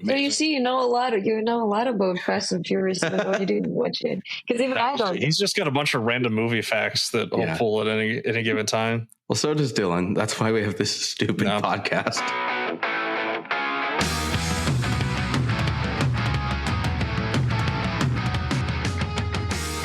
So you see, you know a lot about Fast and Furious, even though you didn't watch it. Because even I don't. He's just got a bunch of random movie facts that I'll pull at any given time. Well, so does Dylan. That's why we have this stupid podcast.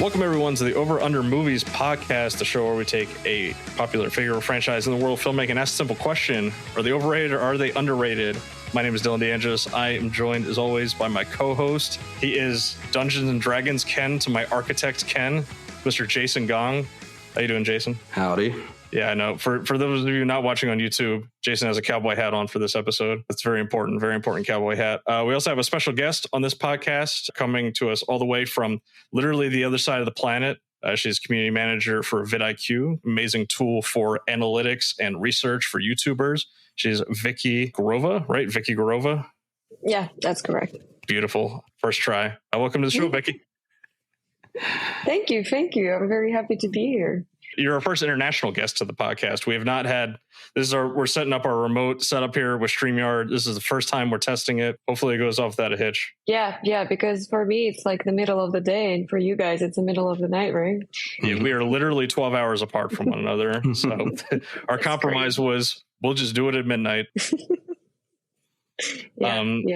Welcome, everyone, to the Over Under Movies podcast, the show where we take a popular figure or franchise in the world of filmmaking and ask a simple question: are they overrated or are they underrated? My name is Dylan DeAngelis. I am joined, as always, by my co-host. He is Dungeons and Dragons Ken to my architect Ken, Mr. Jason Gong. How you doing, Jason? Howdy. Yeah, I know. For those of you not watching on YouTube, Jason has a cowboy hat on for this episode. That's very important cowboy hat. We also have a special guest on this podcast coming to us all the way from literally the other side of the planet. She's community manager for VidIQ, amazing tool for analytics and research for YouTubers. She's Vicky Gurova, right? Vicky Gurova? Yeah, that's correct. Beautiful. First try. Welcome to the show, Vicky. Thank you. I'm very happy to be here. You're our first international guest to the podcast. We have not had we're setting up our remote setup here with StreamYard. This is the first time we're testing it. Hopefully it goes off without a hitch. Yeah, because for me it's like the middle of the day, and for you guys it's the middle of the night, right? Yeah, we are literally 12 hours apart from one another. So our compromise was we'll just do it at midnight.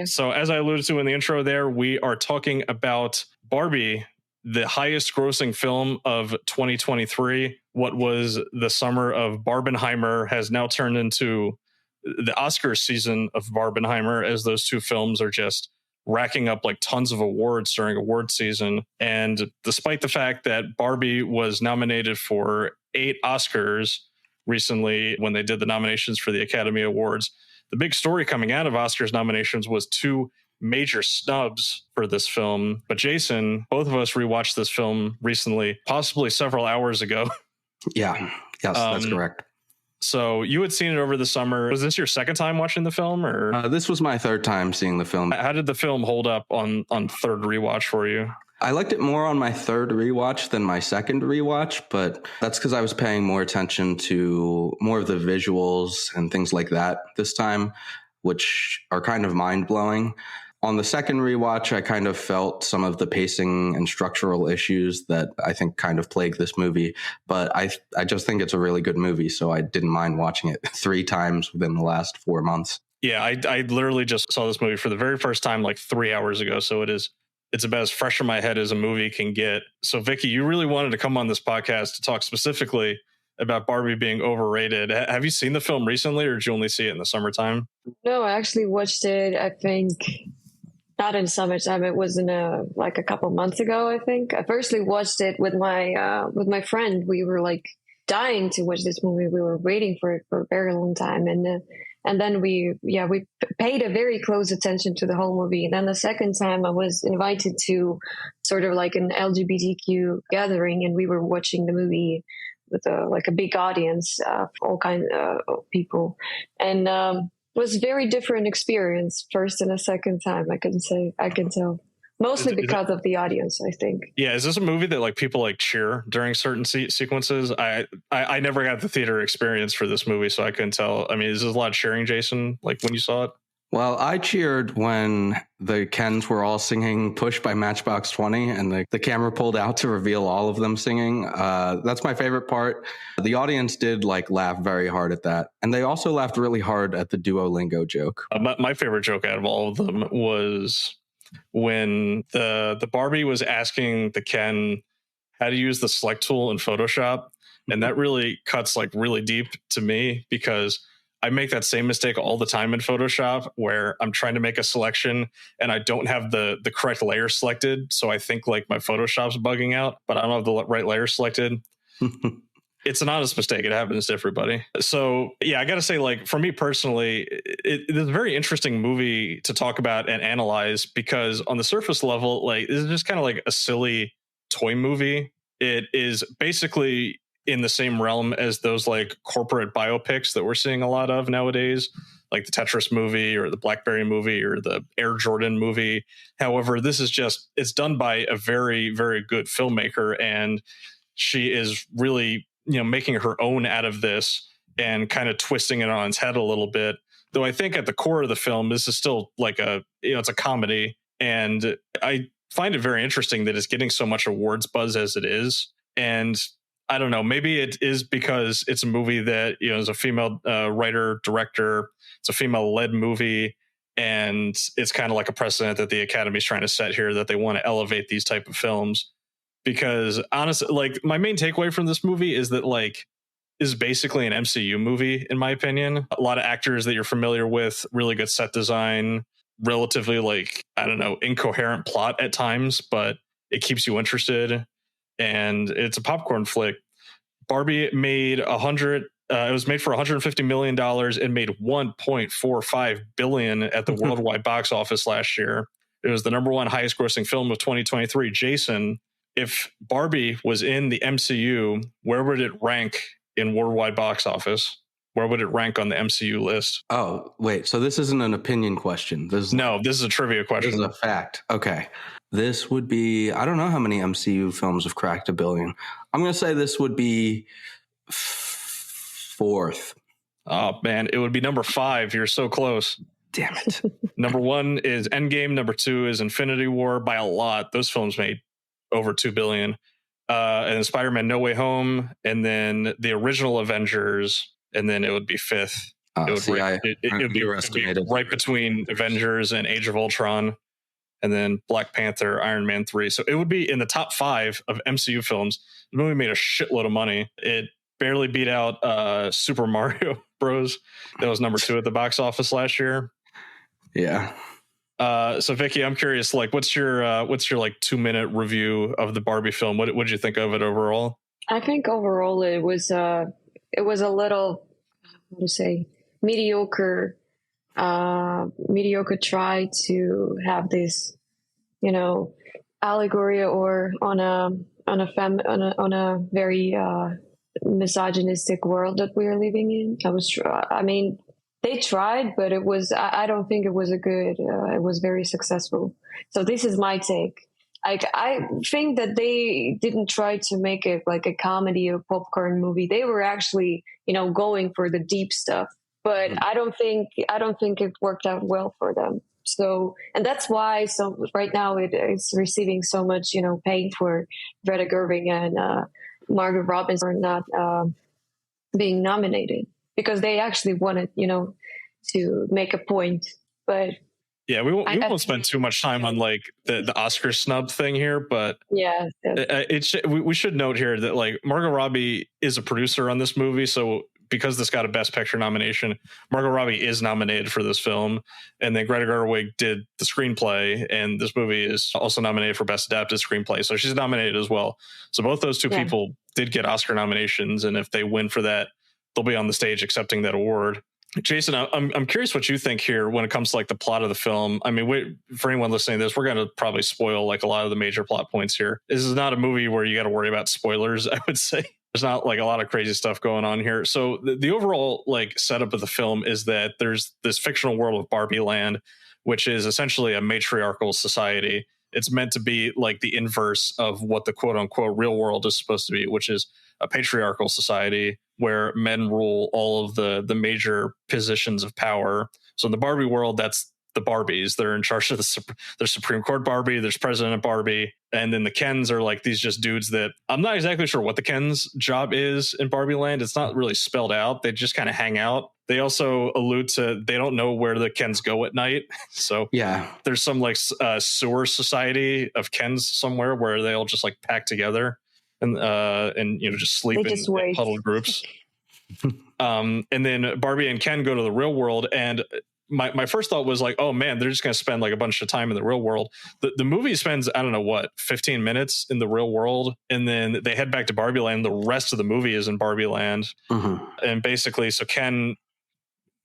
So as I alluded to in the intro there, we are talking about Barbie, the highest grossing film of 2023. What was the summer of Barbenheimer has now turned into the Oscar season of Barbenheimer, as those two films are just racking up like tons of awards during award season. And despite the fact that Barbie was nominated for 8 Oscars recently when they did the nominations for the Academy Awards, the big story coming out of Oscars nominations was 2 major snubs for this film. But Jason, both of us rewatched this film recently, possibly several hours ago. Yes, that's correct. So you had seen it over the summer. Was this your second time watching the film, or this was my third time seeing the film? How did the film hold up on third rewatch for you? I liked it more on my third rewatch than my second rewatch, but that's because I was paying more attention to more of the visuals and things like that this time, which are kind of mind-blowing. On the second rewatch, I kind of felt some of the pacing and structural issues that I think kind of plague this movie. But I just think it's a really good movie, so I didn't mind watching it 3 times within the last 4 months. Yeah, I literally just saw this movie for the very first time like 3 hours ago, so it's about as fresh in my head as a movie can get. So Vicky, you really wanted to come on this podcast to talk specifically about Barbie being overrated. Have you seen the film recently, or did you only see it in the summertime? No, I actually watched it, I think, not in summertime. It was in a couple months ago, I think. I firstly watched it with my friend. We were like dying to watch this movie. We were waiting for it for a very long time. And then we paid a very close attention to the whole movie. And then the second time I was invited to sort of like an LGBTQ gathering, and we were watching the movie with a big audience of all kinds of people. And was a very different experience first and a second time. I can tell. Mostly because of the audience, I think. Yeah, is this a movie that like people like cheer during certain sequences? I never got the theater experience for this movie, so I couldn't tell. I mean, is there a lot of cheering, Jason, like when you saw it? Well, I cheered when the Kens were all singing Push by Matchbox 20 and the camera pulled out to reveal all of them singing. That's my favorite part. The audience did laugh very hard at that. And they also laughed really hard at the Duolingo joke. My favorite joke out of all of them was when the Barbie was asking the Ken how to use the select tool in Photoshop. And that really cuts really deep to me, because I make that same mistake all the time in Photoshop where I'm trying to make a selection and I don't have the correct layer selected. So I think my Photoshop's bugging out, but I don't have the right layer selected. It's an honest mistake. It happens to everybody. So yeah, I got to say, for me personally, it's a very interesting movie to talk about and analyze, because on the surface level, this is just kind of a silly toy movie. It is basically in the same realm as those corporate biopics that we're seeing a lot of nowadays, like the Tetris movie or the BlackBerry movie or the Air Jordan movie. However, this is it's done by a very, very good filmmaker, and she is really, making her own out of this and kind of twisting it on its head a little bit. Though I think at the core of the film, this is still like it's a comedy. And I find it very interesting that it's getting so much awards buzz as it is. And I don't know, maybe it is because it's a movie that, is a female writer, director. It's a female led movie. And it's kind of like a precedent that the Academy is trying to set here, that they want to elevate these type of films. Because honestly, like, my main takeaway from this movie is that, like, is basically an MCU movie, in my opinion. A lot of actors that you're familiar with, really good set design, relatively, like, I don't know, incoherent plot at times, but it keeps you interested. And it's a popcorn flick. Barbie made it was made for $150 million and made $1.45 billion at the worldwide box office last year. It was the number one highest grossing film of 2023. Jason, if Barbie was in the MCU, where would it rank in worldwide box office? Where would it rank on the MCU list? Oh, wait. So this isn't an opinion question. This is a trivia question. This is a fact. Okay. This would be, I don't know how many MCU films have cracked $1 billion. I'm going to say this would be fourth. Oh, man. It would be number 5. You're so close. Damn it. Number 1 is Endgame. Number 2 is Infinity War, by a lot. Those films made over $2 billion. And then Spider-Man No Way Home, and then the original Avengers, and then it would be 5th. It would be right between Avengers and Age of Ultron, and then Black Panther, Iron Man 3. So it would be in the top 5 of MCU films. The movie made a shitload of money. It barely beat out Super Mario Bros. That was number 2 at the box office last year. Yeah. So Vicky, I'm curious, like, what's your like 2-minute review of the Barbie film? What did you think of it overall? I think overall it was a little, how to say, mediocre try to have this, allegory or on a very misogynistic world that we are living in. They tried, but I don't think it was it was very successful. So this is my take. I think that they didn't try to make it like a comedy or popcorn movie. They were actually, going for the deep stuff, but I don't think it worked out well for them. So, and that's why right now it's receiving so much, pain for Greta Gerwig and Margot Robbie for not being nominated, because they actually wanted, to make a point. But yeah, we won't spend too much time on like the Oscar snub thing here, but yeah, we should note here that, like, Margot Robbie is a producer on this movie, so because this got a Best Picture nomination, Margot Robbie is nominated for this film, and then Greta Gerwig did the screenplay, and this movie is also nominated for Best Adapted Screenplay, so she's nominated as well. So both those two people did get Oscar nominations, and if they win for that, they'll be on the stage accepting that award. Jason, I'm curious what you think here when it comes to like the plot of the film. I mean, for anyone listening to this, we're going to probably spoil like a lot of the major plot points here. This is not a movie where you got to worry about spoilers, I would say. There's not like a lot of crazy stuff going on here. So the overall like setup of the film is that there's this fictional world of Barbie Land, which is essentially a matriarchal society. It's meant to be like the inverse of what the quote unquote real world is supposed to be, which is a patriarchal society where men rule all of the major positions of power. So in the Barbie world, that's the Barbies. They're in charge of there's Supreme Court Barbie, there's President Barbie, and then the Kens are like these just dudes that I'm not exactly sure what the Ken's job is in Barbie Land. It's not really spelled out. They just kind of hang out. They also allude to they don't know where the Kens go at night. So yeah, there's some like sewer society of Kens somewhere where they all just like pack together and just sleep in huddled groups. And then Barbie and Ken go to the real world, and my first thought was like, oh man, they're just going to spend like a bunch of time in the real world. The movie spends, I don't know 15 minutes in the real world, and then they head back to Barbie Land. The rest of the movie is in Barbie Land. Mm-hmm. And basically, so Ken,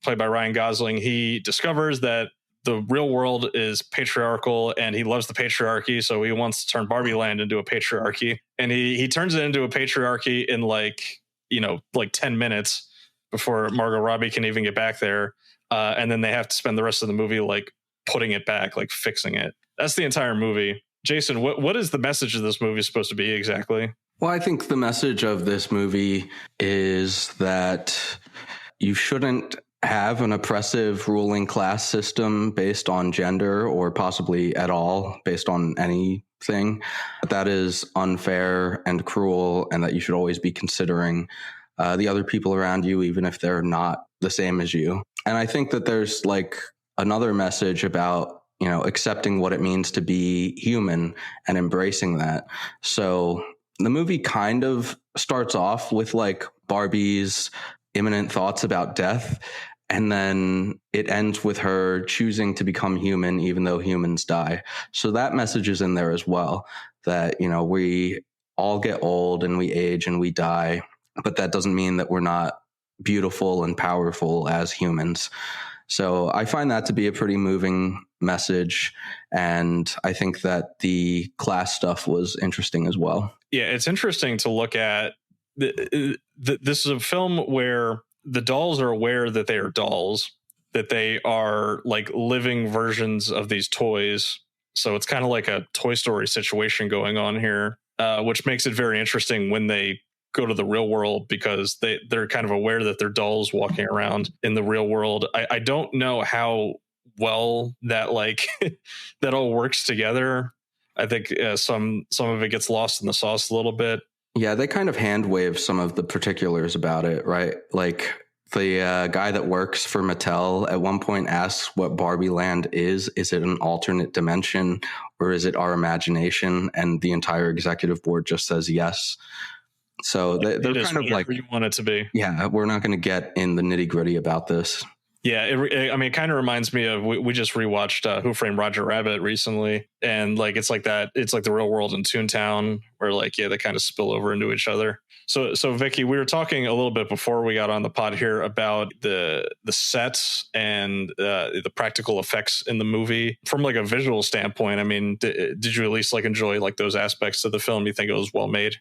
played by Ryan Gosling, he discovers that the real world is patriarchal and he loves the patriarchy. So he wants to turn Barbie Land into a patriarchy, and he turns it into a patriarchy in like 10 minutes before Margot Robbie can even get back there. And then they have to spend the rest of the movie like putting it back, like fixing it. That's the entire movie. Jason, what is the message of this movie supposed to be exactly? Well, I think the message of this movie is that you shouldn't have an oppressive ruling class system based on gender, or possibly at all based on anything, that is unfair and cruel, and that you should always be considering the other people around you, even if they're not the same as you. And I think that there's like another message about, accepting what it means to be human and embracing that. So the movie kind of starts off with like Barbie's imminent thoughts about death, and then it ends with her choosing to become human even though humans die. So that message is in there as well, that, we all get old and we age and we die, but that doesn't mean that we're not beautiful and powerful as humans. So I find that to be a pretty moving message. And I think that the class stuff was interesting as well. Yeah, it's interesting to look at. This is a film where the dolls are aware that they are dolls, that they are like living versions of these toys. So it's kind of like a Toy Story situation going on here, which makes it very interesting when they go to the real world, because they're kind of aware that they're dolls walking around in the real world. I don't know how well that like that all works together. I think some of it gets lost in the sauce a little bit. Yeah, they kind of hand wave some of the particulars about it, right? Like the guy that works for Mattel at one point asks what Barbie Land is. Is it an alternate dimension, or is it our imagination? And the entire executive board just says yes. So they're kind of like, you want it to be. Yeah, we're not going to get in the nitty gritty about this. Yeah, it kind of reminds me of, we just rewatched Who Framed Roger Rabbit recently, and like it's like that. It's like the real world in Toontown, where like they kind of spill over into each other. So Vicky, we were talking a little bit before we got on the pod here about the sets and the practical effects in the movie from like a visual standpoint. I mean, did you at least like enjoy like those aspects of the film? You think it was well made?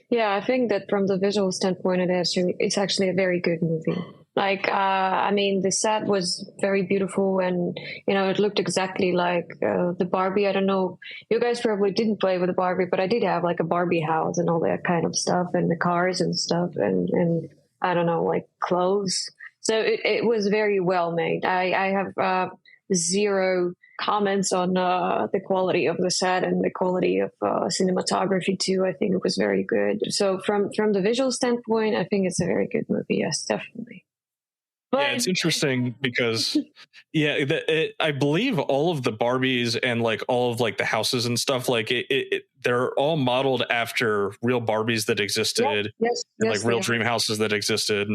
Yeah, I think that from the visual standpoint, it's actually a very good movie. Like, I mean, the set was very beautiful, and it looked exactly like the Barbie. I don't know, you guys probably didn't play with the Barbie, but I did have like a Barbie house and all that kind of stuff, and the cars and stuff, and I don't know, like clothes. So it was very well made. I have zero comments on the quality of the set and the quality of cinematography too. I think it was very good. So from the visual standpoint, I think it's a very good movie. Yes, definitely. But yeah, it's interesting because I believe all of the Barbies and like all of like the houses and stuff, like they're all modeled after real Barbies that existed, like real dream houses that existed.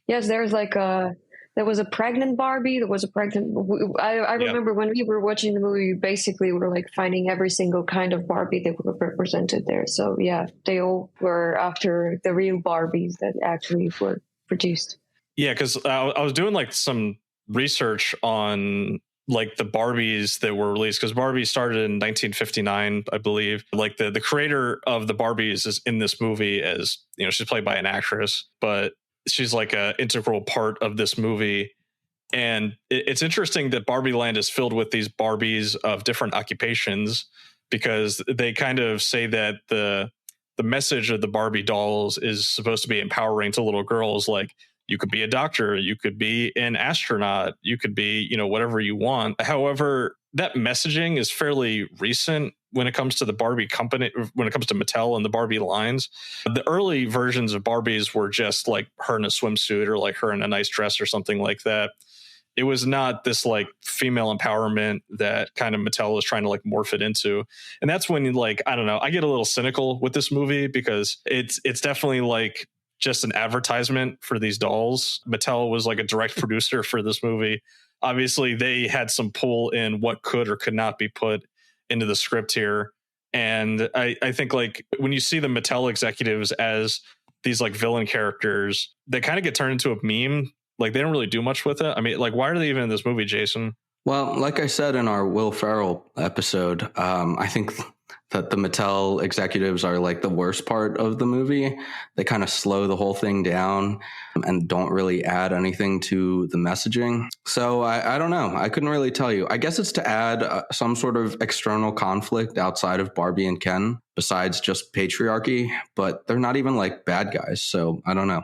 Yes, there's like there was a pregnant Barbie. There was a pregnant. I remember when we were watching the movie, basically we were like finding every single kind of Barbie that were represented there. So yeah, they all were after the real Barbies that actually were produced. Yeah, because I was doing like some research on like the Barbies that were released, because Barbie started in 1959, I believe. Like the creator of the Barbies is in this movie as, she's played by an actress, but she's like an integral part of this movie. And it's interesting that Barbie Land is filled with these Barbies of different occupations, because they kind of say that the message of the Barbie dolls is supposed to be empowering to little girls. Like, you could be a doctor, you could be an astronaut, you could be, whatever you want. However, that messaging is fairly recent when it comes to the Barbie company, when it comes to Mattel and the Barbie lines. The early versions of Barbies were just like her in a swimsuit, or like her in a nice dress or something like that. It was not this like female empowerment that kind of Mattel is trying to like morph it into. And that's when I don't know, I get a little cynical with this movie, because it's definitely like just an advertisement for these dolls. Mattel was like a direct producer for this movie. Obviously, they had some pull in what could or could not be put into the script here. And I think like when you see the Mattel executives as these like villain characters, they kind of get turned into a meme. Like, they don't really do much with it. I mean, like, why are they even in this movie, Jason? Well, like I said in our Will Ferrell episode, I think that the Mattel executives are like the worst part of the movie. They kind of slow the whole thing down and don't really add anything to the messaging. So I don't know. I couldn't really tell you. I guess it's to add some sort of external conflict outside of Barbie and Ken, besides just patriarchy, but they're not even like bad guys. So I don't know.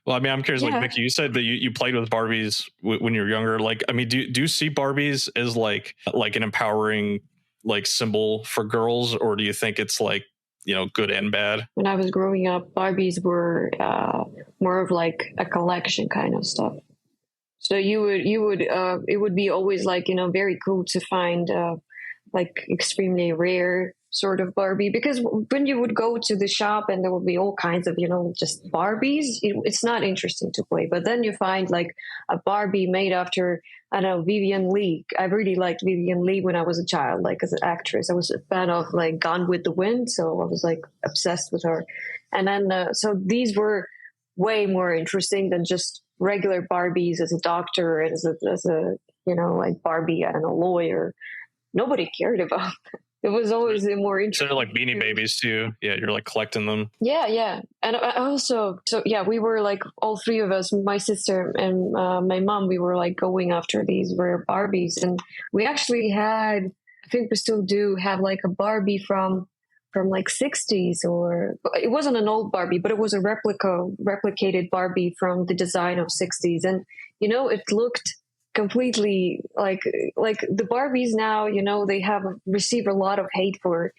Well, I mean, I'm curious, like Yeah. Vicky, you said that you played with Barbies when you were younger. Like, I mean, do you see Barbies as like an empowering like symbol for girls, or do you think it's like, good and bad? When I was growing up, Barbies were more of like a collection kind of stuff. So it would be always like, very cool to find like extremely rare sort of Barbie, because when you would go to the shop and there would be all kinds of, just Barbies, it's not interesting to play. But then you find like a Barbie made after, I don't know, Vivian Leigh. I really liked Vivian Leigh when I was a child, like as an actress. I was a fan of like Gone with the Wind, so I was like obsessed with her. And then so these were way more interesting than just regular Barbies as a doctor, as a like Barbie, I don't know, lawyer. Nobody cared about. It was always more interesting. So they're like Beanie Babies too. Yeah, you're like collecting them. Yeah. And I also, so yeah, we were like all three of us, my sister and my mom, we were like going after these rare Barbies, and we actually had, I think we still do have like a Barbie from like 60s, or it wasn't an old Barbie, but it was a replicated Barbie from the design of 60s. And, it looked completely like the Barbies now, they have received a lot of hate for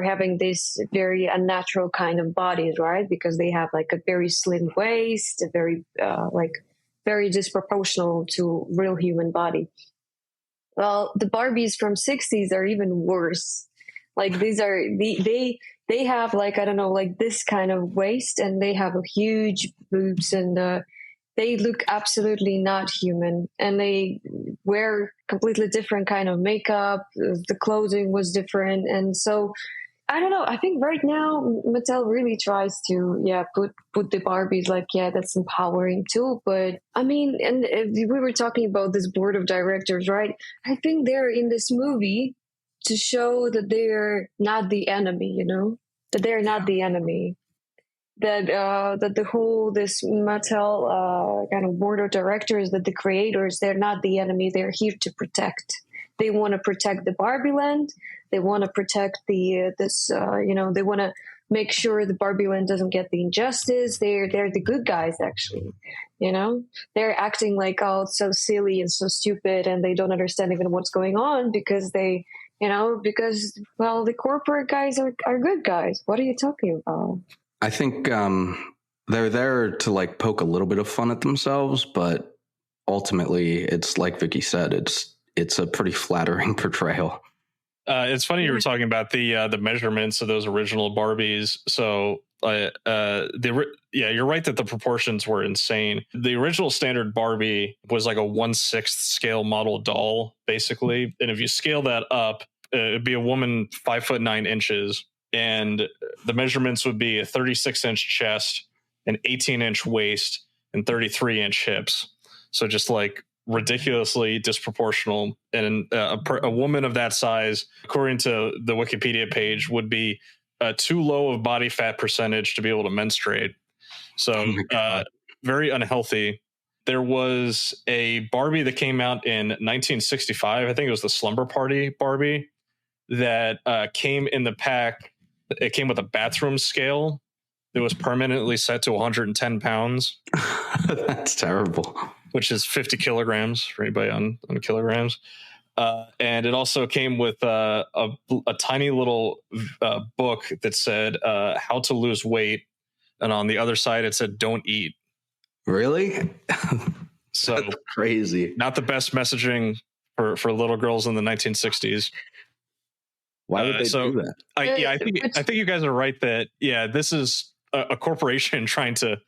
having this very unnatural kind of bodies, right? Because they have like a very slim waist, a very very disproportional to real human body. Well, the Barbies from 60s are even worse. Like these are they have like, I don't know, like this kind of waist, and they have a huge boobs, and they look absolutely not human, and they wear completely different kind of makeup. The clothing was different. And so I don't know. I think right now Mattel really tries to, put the Barbies like, that's empowering too. But I mean, and we were talking about this board of directors, right? I think they're in this movie to show that they're not the enemy, that they're not the enemy. That the whole this Mattel kind of board of directors, that the creators, they're not the enemy. They're here to protect. They want to protect the Barbie land. They want to protect they want to make sure the Barbie land doesn't get the injustice. They're the good guys, actually. They're acting like, oh, it's so silly and so stupid, and they don't understand even what's going on because they, because the corporate guys are good guys. What are you talking about? I think they're there to like poke a little bit of fun at themselves, but ultimately, it's like Vicky said, it's a pretty flattering portrayal. It's funny you were talking about the measurements of those original Barbies. So you're right that the proportions were insane. The original standard Barbie was like a 1/6 scale model doll, basically, and if you scale that up, it'd be a woman 5'9" and the measurements would be a 36-inch chest, an 18-inch waist, and 33-inch hips. So just like ridiculously disproportional. And a woman of that size, according to the Wikipedia page, would be too low of body fat percentage to be able to menstruate. So very unhealthy. There was a Barbie that came out in 1965. I think it was the Slumber Party Barbie that came in the pack. It came with a bathroom scale that was permanently set to 110 pounds. That's terrible. Which is 50 kilograms for anybody on kilograms. And it also came with a tiny little book that said how to lose weight. And on the other side, it said don't eat. Really? So that's crazy. Not the best messaging for little girls in the 1960s. Why would they do that? I think you guys are right that, this is a corporation trying to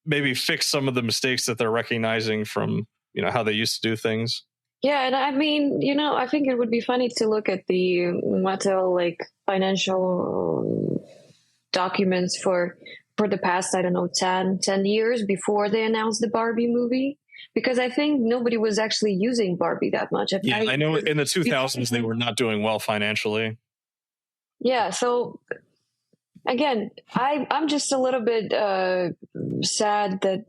maybe fix some of the mistakes that they're recognizing from, how they used to do things. Yeah. And I mean, I think it would be funny to look at the Mattel, like financial documents for the past, I don't know, 10 years before they announced the Barbie movie. Because I think nobody was actually using Barbie that much. I know in the 2000s they were not doing well financially. Yeah. So again, I'm just a little bit sad that,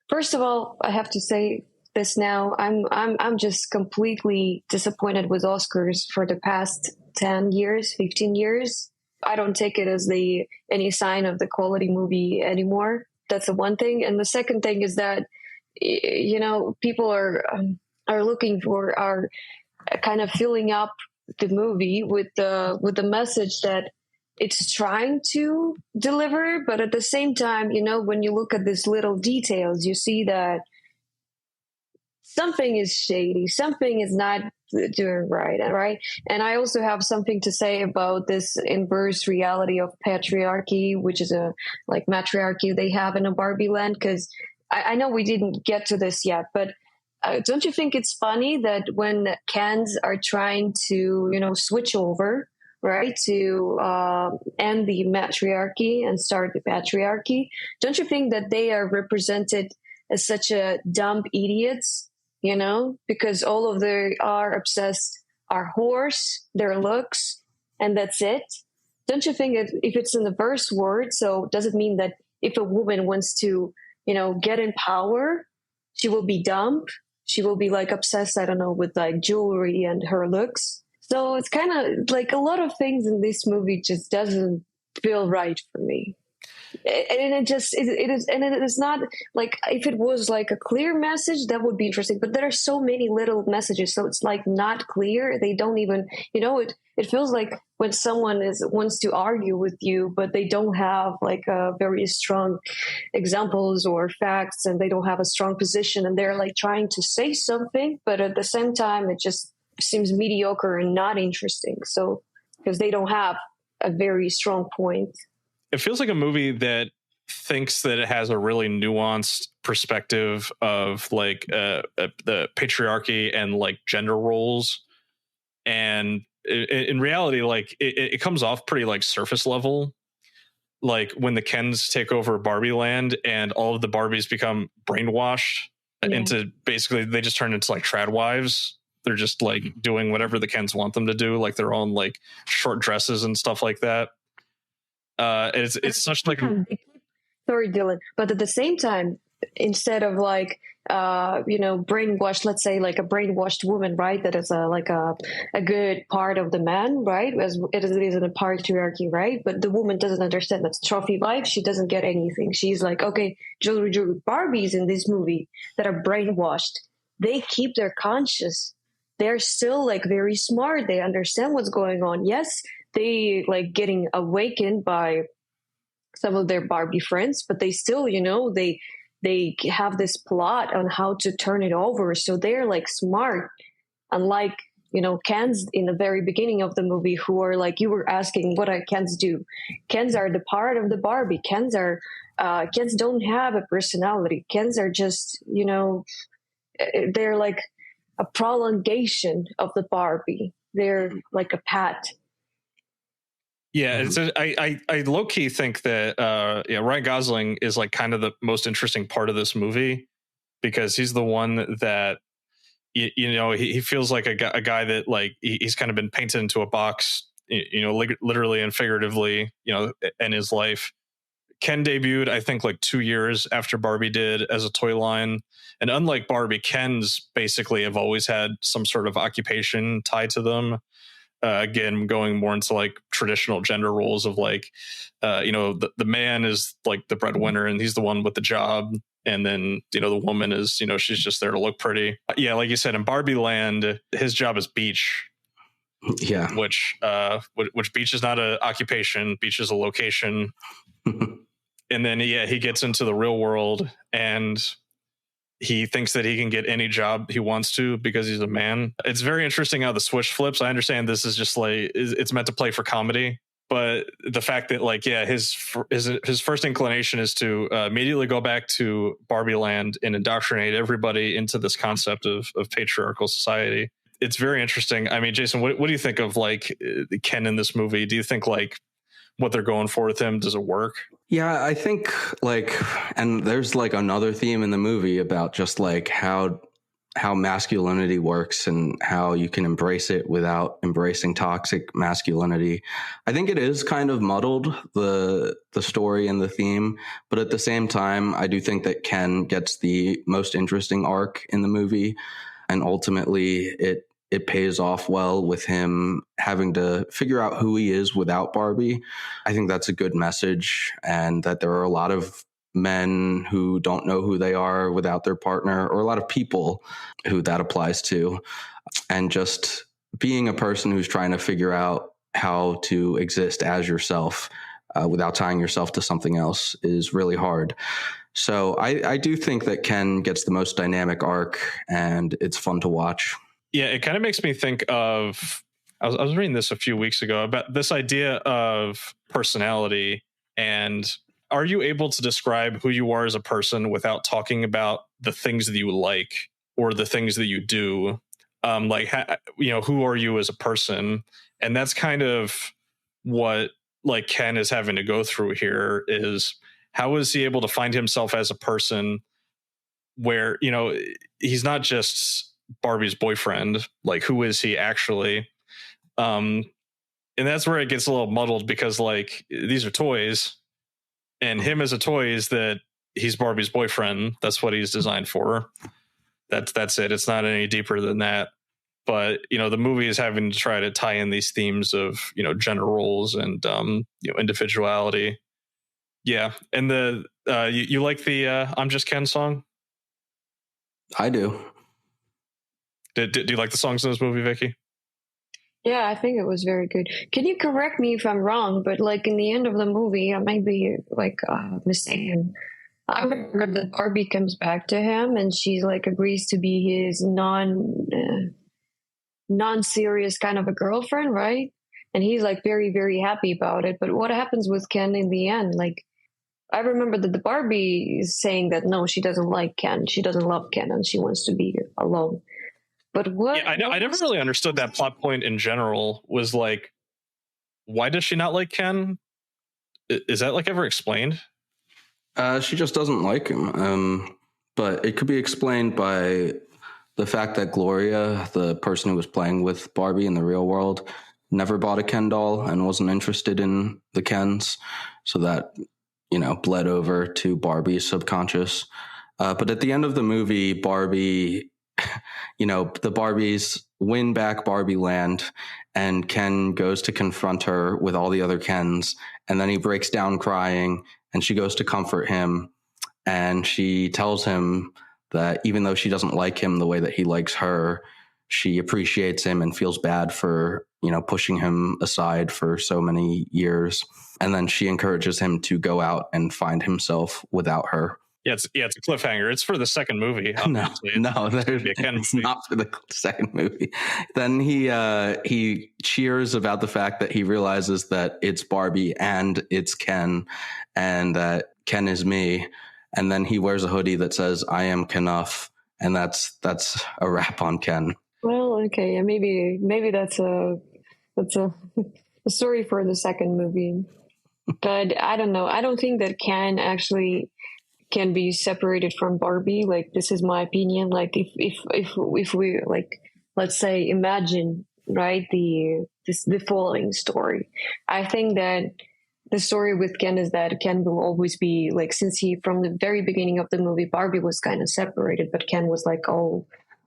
first of all, I have to say this now. I'm just completely disappointed with Oscars for the past 10 years, 15 years. I don't take it as any sign of the quality movie anymore. That's the one thing. And the second thing is that, people are looking for, are kind of filling up the movie with the message that it's trying to deliver. But at the same time, when you look at these little details, you see that something is shady, something is not doing right. And I also have something to say about this inverse reality of patriarchy, which is a like matriarchy they have in a Barbie land. Because I know we didn't get to this yet, but don't you think it's funny that when Kens are trying to switch over, right, to end the matriarchy and start the patriarchy, don't you think that they are represented as such a dumb idiots? Because all of their are obsessed are horse, their looks, and that's it. Don't you think that if it's in the verse word, so does it mean that if a woman wants to, get in power, she will be dumb? She will be like obsessed, I don't know, with like jewelry and her looks. So it's kind of like a lot of things in this movie just doesn't feel right for me. And it is not like, if it was like a clear message, that would be interesting, but there are so many little messages, so it's like not clear. They don't even, it feels like when someone wants to argue with you, but they don't have like a very strong examples or facts, and they don't have a strong position, and they're like trying to say something, but at the same time it just seems mediocre and not interesting. So because they don't have a very strong point. It feels like a movie that thinks that it has a really nuanced perspective of like the patriarchy and like gender roles. And in reality, like it comes off pretty like surface level. Like when the Kens take over Barbie land and all of the Barbies become brainwashed into, basically they just turn into like trad wives. They're just like doing whatever the Kens want them to do, like their own like short dresses and stuff like that. It's such like sorry, Dylan, but at the same time, instead of like brainwashed, let's say like a brainwashed woman, right, that is like a good part of the man, right, as it is in a patriarchy, right, but the woman doesn't understand that's trophy wife. She doesn't get anything. She's like, okay, jewelry Barbies in this movie that are brainwashed, they keep their conscious. They're still like very smart. They understand what's going on. Yes, they like getting awakened by some of their Barbie friends, but they still, they have this plot on how to turn it over. So they're like smart, unlike, Kens in the very beginning of the movie, who are like, you were asking, what are Kens do? Kens are the part of the Barbie. Kens don't have a personality. Kens are just, they're like a prolongation of the Barbie. They're like a pet. Yeah, I low key think that Ryan Gosling is like kind of the most interesting part of this movie, because he's the one that he feels like a guy that like he's kind of been painted into a box, literally and figuratively, in his life. Ken debuted, I think, like 2 years after Barbie did as a toy line, and unlike Barbie, Kens basically have always had some sort of occupation tied to them. Again, going more into like traditional gender roles of like, the man is like the breadwinner and he's the one with the job. And then, the woman is, she's just there to look pretty. Yeah. Like you said, in Barbie land, his job is beach. Yeah. Which beach is not an occupation. Beach is a location. And then, he gets into the real world and he thinks that he can get any job he wants to because he's a man. It's very interesting how the switch flips. I understand this is just like, it's meant to play for comedy, but the fact that like, his first inclination is to immediately go back to Barbie land and indoctrinate everybody into this concept of patriarchal society. It's very interesting. I mean, Jason, what do you think of like Ken in this movie? Do you think like what they're going for with him, does it work? Yeah, I think like, and there's like another theme in the movie about just like how masculinity works and how you can embrace it without embracing toxic masculinity. I think it is kind of muddled, the story and the theme, but at the same time, I do think that Ken gets the most interesting arc in the movie, and ultimately it pays off well with him having to figure out who he is without Barbie. I think that's a good message, and that there are a lot of men who don't know who they are without their partner, or a lot of people who that applies to. And just being a person who's trying to figure out how to exist as yourself without tying yourself to something else is really hard. So I do think that Ken gets the most dynamic arc, and it's fun to watch. Yeah, it kind of makes me think of, I was reading this a few weeks ago about this idea of personality, and are you able to describe who you are as a person without talking about the things that you like or the things that you do? Who are you as a person? And that's kind of what like Ken is having to go through here, is how is he able to find himself as a person where, he's not just Barbie's boyfriend, like who is he actually? And that's where it gets a little muddled, because like these are toys, and him as a toy is that he's Barbie's boyfriend. That's what he's designed for. That's it. It's not any deeper than that. But the movie is having to try to tie in these themes of gender roles and individuality. Yeah, and the you like the "I'm Just Ken" song? I do. Do you like the songs in this movie, Vicky? Yeah, I think it was very good. Can you correct me if I'm wrong? But like in the end of the movie, I might be like mistaken. I remember that Barbie comes back to him, and she like agrees to be his non-serious kind of a girlfriend, right? And he's like very, very happy about it. But what happens with Ken in the end? Like, I remember that the Barbie is saying that no, she doesn't like Ken, she doesn't love Ken, and she wants to be alone. But what? Yeah, I never really understood that plot point in general. Was like, why does she not like Ken? Is that like ever explained? She just doesn't like him. But it could be explained by the fact that Gloria, the person who was playing with Barbie in the real world, never bought a Ken doll and wasn't interested in the Kens. So that, bled over to Barbie's subconscious. But at the end of the movie, Barbie, the Barbies win back Barbie Land, and Ken goes to confront her with all the other Kens. And then he breaks down crying, and she goes to comfort him. And she tells him that even though she doesn't like him the way that he likes her, she appreciates him and feels bad for, pushing him aside for so many years. And then she encourages him to go out and find himself without her. Yeah, it's a cliffhanger. It's for the second movie. Obviously. No, it's not for the second movie. Then he cheers about the fact that he realizes that it's Barbie and it's Ken, and that Ken is me. And then he wears a hoodie that says "I am Kenuff," and that's a wrap on Ken. Well, okay, yeah, maybe that's a story for the second movie. But I don't know. I don't think that Ken actually can be separated from Barbie. Like, this is my opinion. Like, if we like, let's say, imagine, right, the following story. I think that the story with Ken is that Ken will always be like, since he from the very beginning of the movie, Barbie was kind of separated, but Ken was like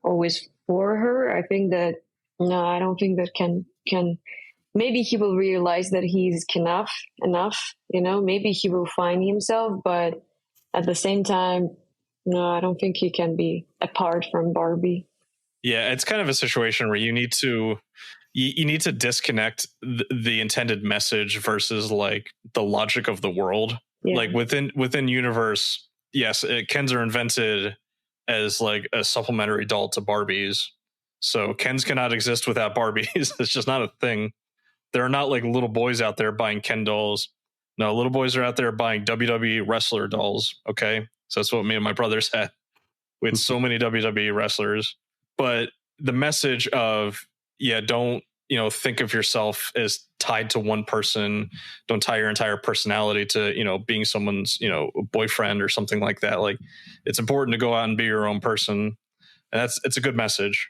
always for her. I think that no, I don't think that Ken can. Maybe he will realize that he's enough. Maybe he will find himself, but at the same time, no, I don't think he can be apart from Barbie. Yeah, it's kind of a situation where you need to disconnect the intended message versus like the logic of the world. Yeah. Like within universe, yes, Kens are invented as like a supplementary doll to Barbies. So Kens cannot exist without Barbies. It's just not a thing. There are not like little boys out there buying Ken dolls. No, little boys are out there buying WWE wrestler dolls. Okay. So that's what me and my brothers had. We had so many WWE wrestlers. But the message of, don't, think of yourself as tied to one person. Don't tie your entire personality to, being someone's, boyfriend or something like that. Like, it's important to go out and be your own person. And it's a good message.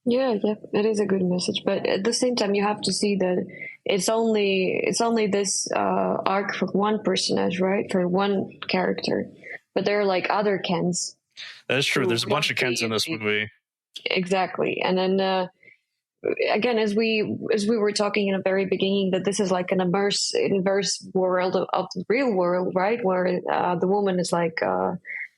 Yeah, it is a good message. But at the same time, you have to see that it's only this arc for one personage, right? For one character. But there are like other Kens. That is true. There's a bunch of Kens in this movie. Exactly. And then again, as we were talking in the very beginning, that this is like an inverse world of the real world, right? Where the woman is like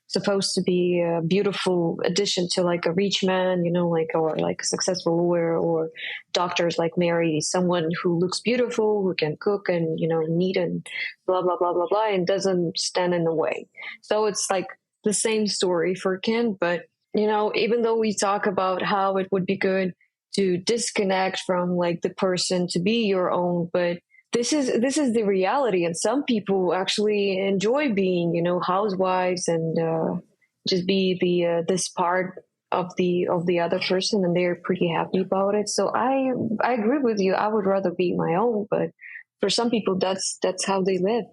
supposed to be a beautiful addition to like a rich man, like, or like a successful lawyer, or doctors like marry someone who looks beautiful, who can cook and neat and blah blah blah blah blah, and doesn't stand in the way. So it's like the same story for Ken, but even though we talk about how it would be good to disconnect from like the person to be your own, but this is the reality, and some people actually enjoy being housewives and just be the this part of the other person, and they're pretty happy about it. So I agree with you. I would rather be my own, but for some people that's how they live.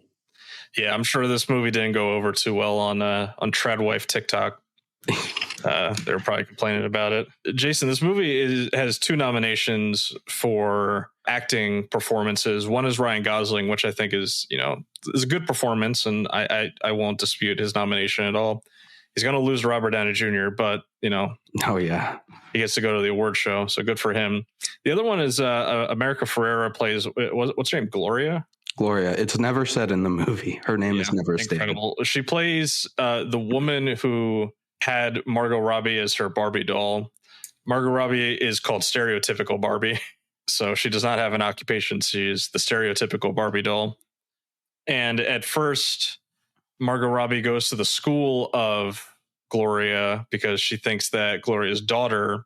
Yeah, I'm sure this movie didn't go over too well on Tradwife TikTok. They were probably complaining about it. Jason, this movie has 2 nominations for acting performances. One is Ryan Gosling, which I think is a good performance, and I won't dispute his nomination at all. He's going to lose to Robert Downey Jr., but oh yeah, he gets to go to the award show, so good for him. The other one is America Ferrera plays what's her name? Gloria. It's never said in the movie. Her name is never incredible. stated. She plays the woman who had Margot Robbie as her Barbie doll. Margot Robbie is called stereotypical Barbie. So she does not have an occupation. She's the stereotypical Barbie doll. And at first, Margot Robbie goes to the school of Gloria because she thinks that Gloria's daughter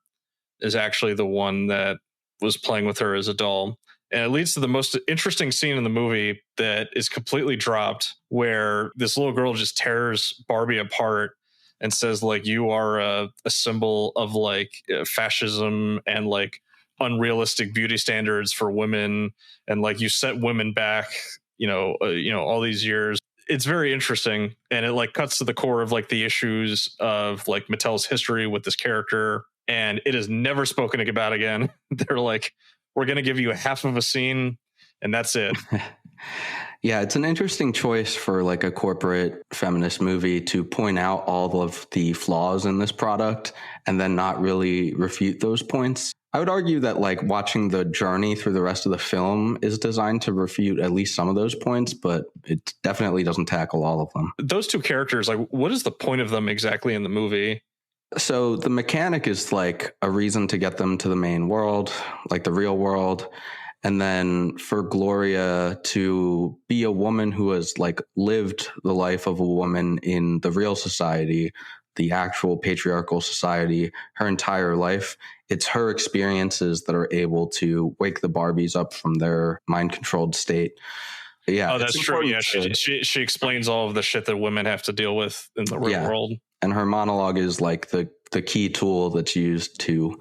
is actually the one that was playing with her as a doll. And it leads to the most interesting scene in the movie that is completely dropped, where this little girl just tears Barbie apart and says, like, you are a symbol of like fascism and like unrealistic beauty standards for women, and like you set women back, all these years. It's very interesting, and it like cuts to the core of like the issues of like Mattel's history with this character, and it is never spoken about again. They're like, we're going to give you half of a scene, and that's it. Yeah, it's an interesting choice for like a corporate feminist movie to point out all of the flaws in this product and then not really refute those points. I would argue that like watching the journey through the rest of the film is designed to refute at least some of those points, but it definitely doesn't tackle all of them. Those 2 characters, like, what is the point of them exactly in the movie? So the mechanic is like a reason to get them to the main world, like the real world. And then for Gloria to be a woman who has like lived the life of a woman in the real society, the actual patriarchal society, her entire life, it's her experiences that are able to wake the Barbies up from their mind-controlled state. Yeah, oh, that's true. Yeah, she explains all of the shit that women have to deal with in the real world. And her monologue is like the key tool that's used to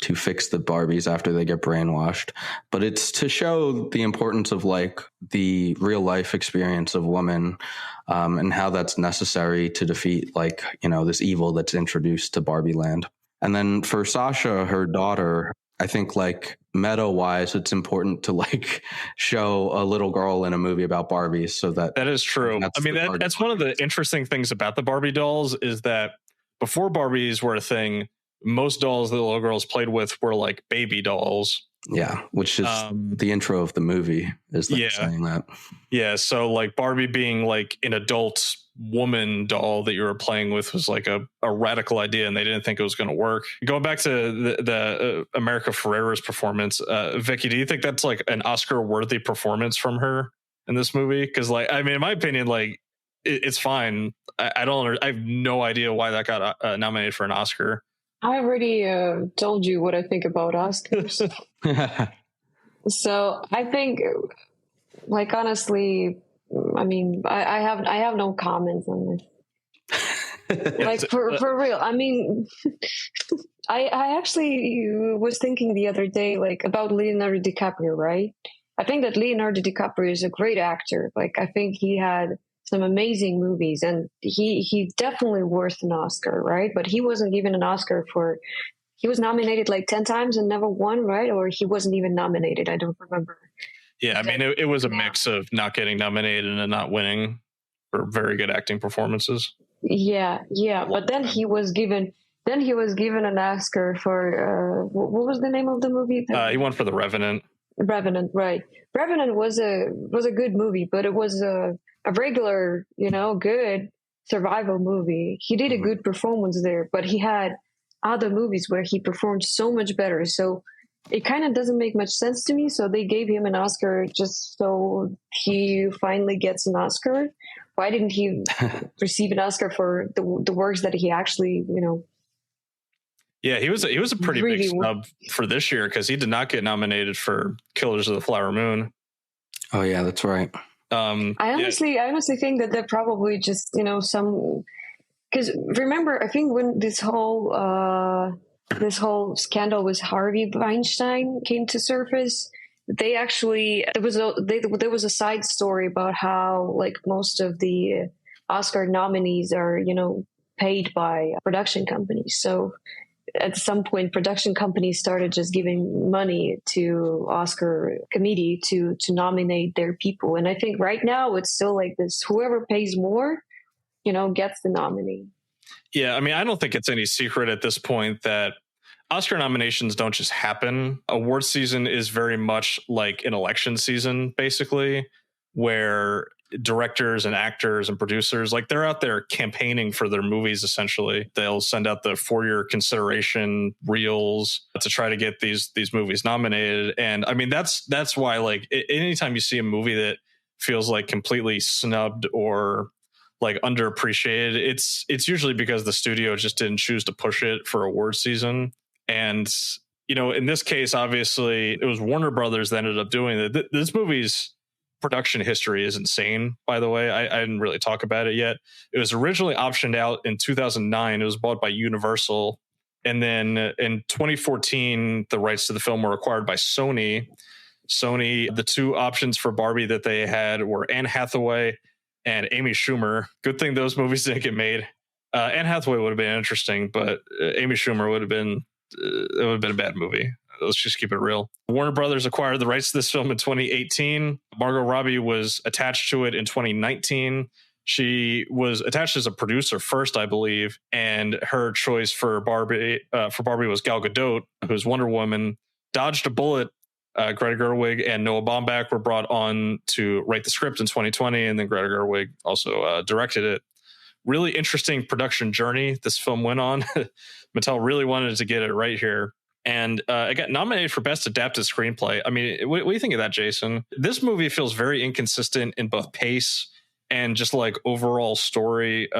fix the Barbies after they get brainwashed. But it's to show the importance of like the real life experience of women, and how that's necessary to defeat like, this evil that's introduced to Barbie land. And then for Sasha, her daughter, I think like meta wise, it's important to like show a little girl in a movie about Barbies, so that is true. I mean, that's one of the interesting things about the Barbie dolls is that before Barbies were a thing, most dolls that the little girls played with were like baby dolls. Yeah, which is the intro of the movie is saying that. Yeah, so like Barbie being like an adult woman doll that you were playing with was like a radical idea, and they didn't think it was going to work. Going back to the America Ferrera's performance, Vicky, do you think that's like an Oscar-worthy performance from her in this movie? Because like, I mean, in my opinion, like it's fine. I have no idea why that got nominated for an Oscar. I already told you what I think about Oscars. So I think, like, honestly, I mean, I have no comments on this. Like, for real. I mean, I actually was thinking the other day, like, about Leonardo DiCaprio, right? I think that Leonardo DiCaprio is a great actor. Like, I think he had some amazing movies, and he definitely worth an Oscar, right? But he wasn't given an Oscar he was nominated like 10 times and never won, right? Or he wasn't even nominated. I don't remember. Yeah, I mean, it was a mix of not getting nominated and not winning for very good acting performances. Yeah. But then he was given Then he was given an Oscar for what was the name of the movie? He won for The Revenant. Revenant, right? Revenant was a good movie, but it was a regular, good survival movie. He did a good performance there, but he had other movies where he performed so much better. So it kind of doesn't make much sense to me. So they gave him an Oscar just so he finally gets an Oscar. Why didn't he receive an Oscar for the works that he actually, Yeah, he was a pretty big snub for this year because he did not get nominated for Killers of the Flower Moon. Oh yeah, that's right. I honestly think that they're probably just some, because remember, I think when this whole scandal with Harvey Weinstein came to surface, they actually there was a side story about how like most of the Oscar nominees are paid by production companies. So at some point, production companies started just giving money to Oscar committee to nominate their people. And I think right now it's still like this: whoever pays more, gets the nominee. Yeah, I mean, I don't think it's any secret at this point that Oscar nominations don't just happen. Award season is very much like an election season, basically, where directors and actors and producers, like, they're out there campaigning for their movies. Essentially, they'll send out the for-your consideration reels to try to get these movies nominated. And I mean, that's why, like, anytime you see a movie that feels like completely snubbed or like underappreciated, it's usually because the studio just didn't choose to push it for award season. And in this case, obviously it was Warner Brothers that ended up doing it. This movie's production history is insane, by the way. I didn't really talk about it yet. It was originally optioned out in 2009. It was bought by Universal. And then in 2014, the rights to the film were acquired by Sony. The two options for Barbie that they had were Anne Hathaway and Amy Schumer. Good thing those movies didn't get made. Anne Hathaway would have been interesting, but Amy Schumer would have been a bad movie. Let's just keep it real. Warner Brothers acquired the rights to this film in 2018. Margot Robbie was attached to it in 2019. She was attached as a producer first, I believe, and her choice for Barbie was Gal Gadot, who's Wonder Woman. Dodged a bullet. Greta Gerwig and Noah Baumbach were brought on to write the script in 2020, and then Greta Gerwig also directed it. Really interesting production journey this film went on. Mattel really wanted to get it right here. And it got nominated for Best Adapted Screenplay. I mean, what do you think of that, Jason? This movie feels very inconsistent in both pace and just like overall story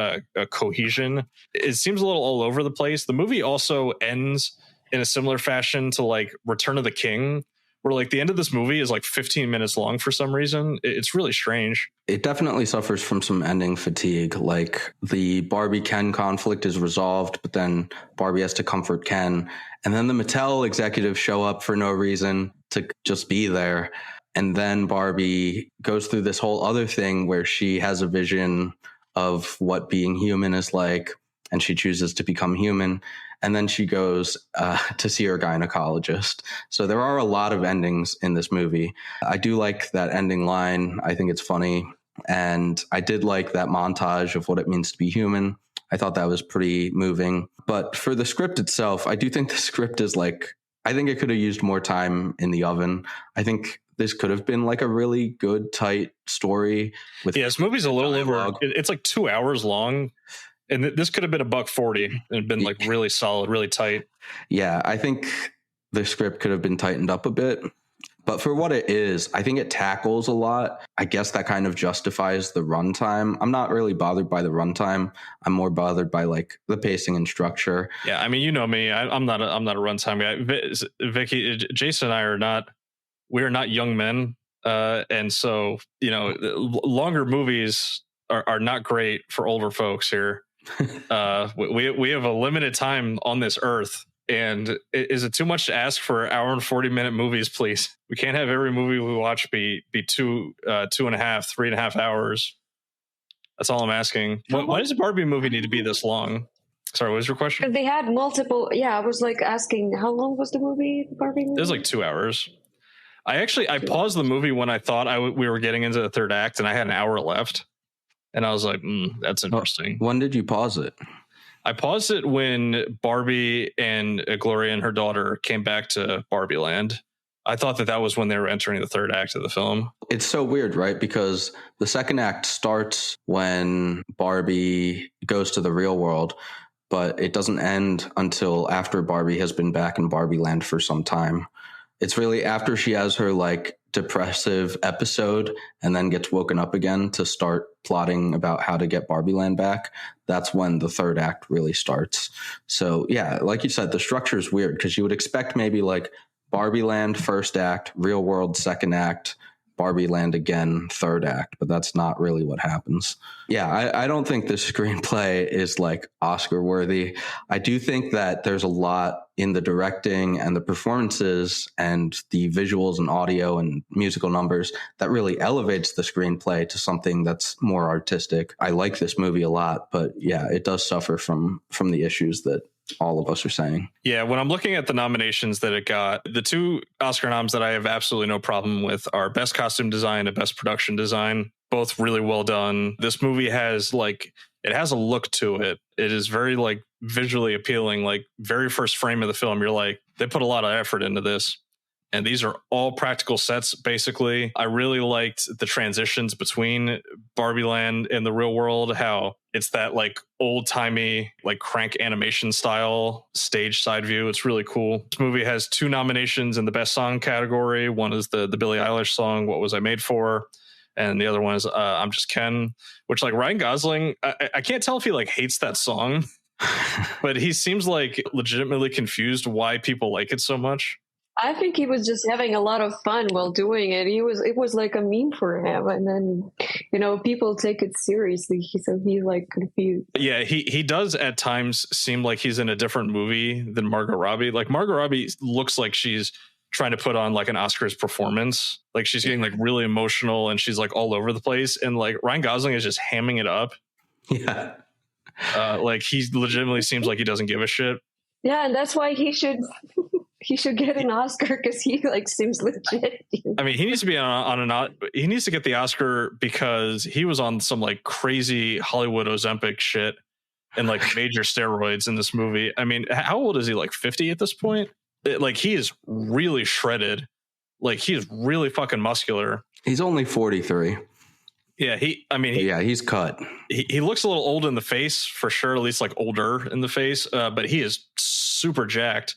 cohesion. It seems a little all over the place. The movie also ends in a similar fashion to like Return of the King, where like the end of this movie is like 15 minutes long for some reason. It's really strange. It definitely suffers from some ending fatigue. Like the Barbie Ken conflict is resolved, but then Barbie has to comfort Ken. And then the Mattel executives show up for no reason to just be there. And then Barbie goes through this whole other thing where she has a vision of what being human is like, and she chooses to become human. And then she goes to see her gynecologist. So there are a lot of endings in this movie. I do like that ending line. I think it's funny. And I did like that montage of what it means to be human. I thought that was pretty moving. But for the script itself, I do think the script is like, I think it could have used more time in the oven. I think this could have been like a really good, tight story. This movie's a little over. It's like 2 hours long. And this could have been $140 and been like really solid, really tight. Yeah, I think the script could have been tightened up a bit. But for what it is, I think it tackles a lot. I guess that kind of justifies the runtime. I'm not really bothered by the runtime. I'm more bothered by like the pacing and structure. Yeah, I mean, you know me. I'm not a runtime guy. Vicky, Jason and I are not young men. And so, longer movies are not great for older folks here. We have a limited time on this earth, and is it too much to ask for hour and 40-minute movies? Please, we can't have every movie we watch be 3.5 hours. That's all I'm asking. Why does a Barbie movie need to be this long? Sorry, what was your question? Because they had multiple. Yeah, I was like asking, how long was the movie? The Barbie movie? It was like 2 hours. I paused the movie when I thought we were getting into the third act, and I had an hour left. And I was like, that's interesting. When did you pause it? I paused it when Barbie and Gloria and her daughter came back to Barbie Land. I thought that was when they were entering the third act of the film. It's so weird, right? Because the second act starts when Barbie goes to the real world, but it doesn't end until after Barbie has been back in Barbie Land for some time. It's really after she has her like depressive episode and then gets woken up again to start plotting about how to get Barbie Land back. That's when the third act really starts. So yeah, like you said, the structure is weird because you would expect maybe like Barbie Land first act, real world second act, Barbie Land again third act, but that's not really what happens. Yeah, I don't think the screenplay is like Oscar worthy. I do think that there's a lot in the directing and the performances and the visuals and audio and musical numbers that really elevates the screenplay to something that's more artistic. I like this movie a lot, but yeah, it does suffer from the issues that all of us are saying. Yeah, when I'm looking at the nominations that it got, the two Oscar noms that I have absolutely no problem with are Best Costume Design and Best Production Design. Both really well done. This movie has it has a look to it. It is very like visually appealing. Like very first frame of the film, you're like, they put a lot of effort into this. And these are all practical sets, basically. I really liked the transitions between Barbie Land and the real world, how it's that like old-timey, like crank animation style stage side view. It's really cool. This movie has 2 nominations in the Best Song category. One is the Billie Eilish song, What Was I Made For? And the other one is I'm Just Ken, which like Ryan Gosling, I can't tell if he like hates that song, but he seems like legitimately confused why people like it so much. I think he was just having a lot of fun while doing it. It was like a meme for him, and then people take it seriously, so he's like confused. Yeah, he does at times seem like he's in a different movie than Margot Robbie. Like Margot Robbie looks like she's trying to put on like an Oscars performance. Like she's getting like really emotional and she's like all over the place. And like Ryan Gosling is just hamming it up. Yeah. Like he legitimately seems like he doesn't give a shit. Yeah, and that's why he should get an Oscar, because he like seems legit. I mean, he needs to be he needs to get the Oscar because he was on some like crazy Hollywood Ozempic shit and like major steroids in this movie. I mean, how old is he? Like 50 at this point? Like he is really shredded. Like he is really fucking muscular. He's only 43. Yeah, he's cut. He looks a little old in the face for sure, at least like older in the face, but he is super jacked.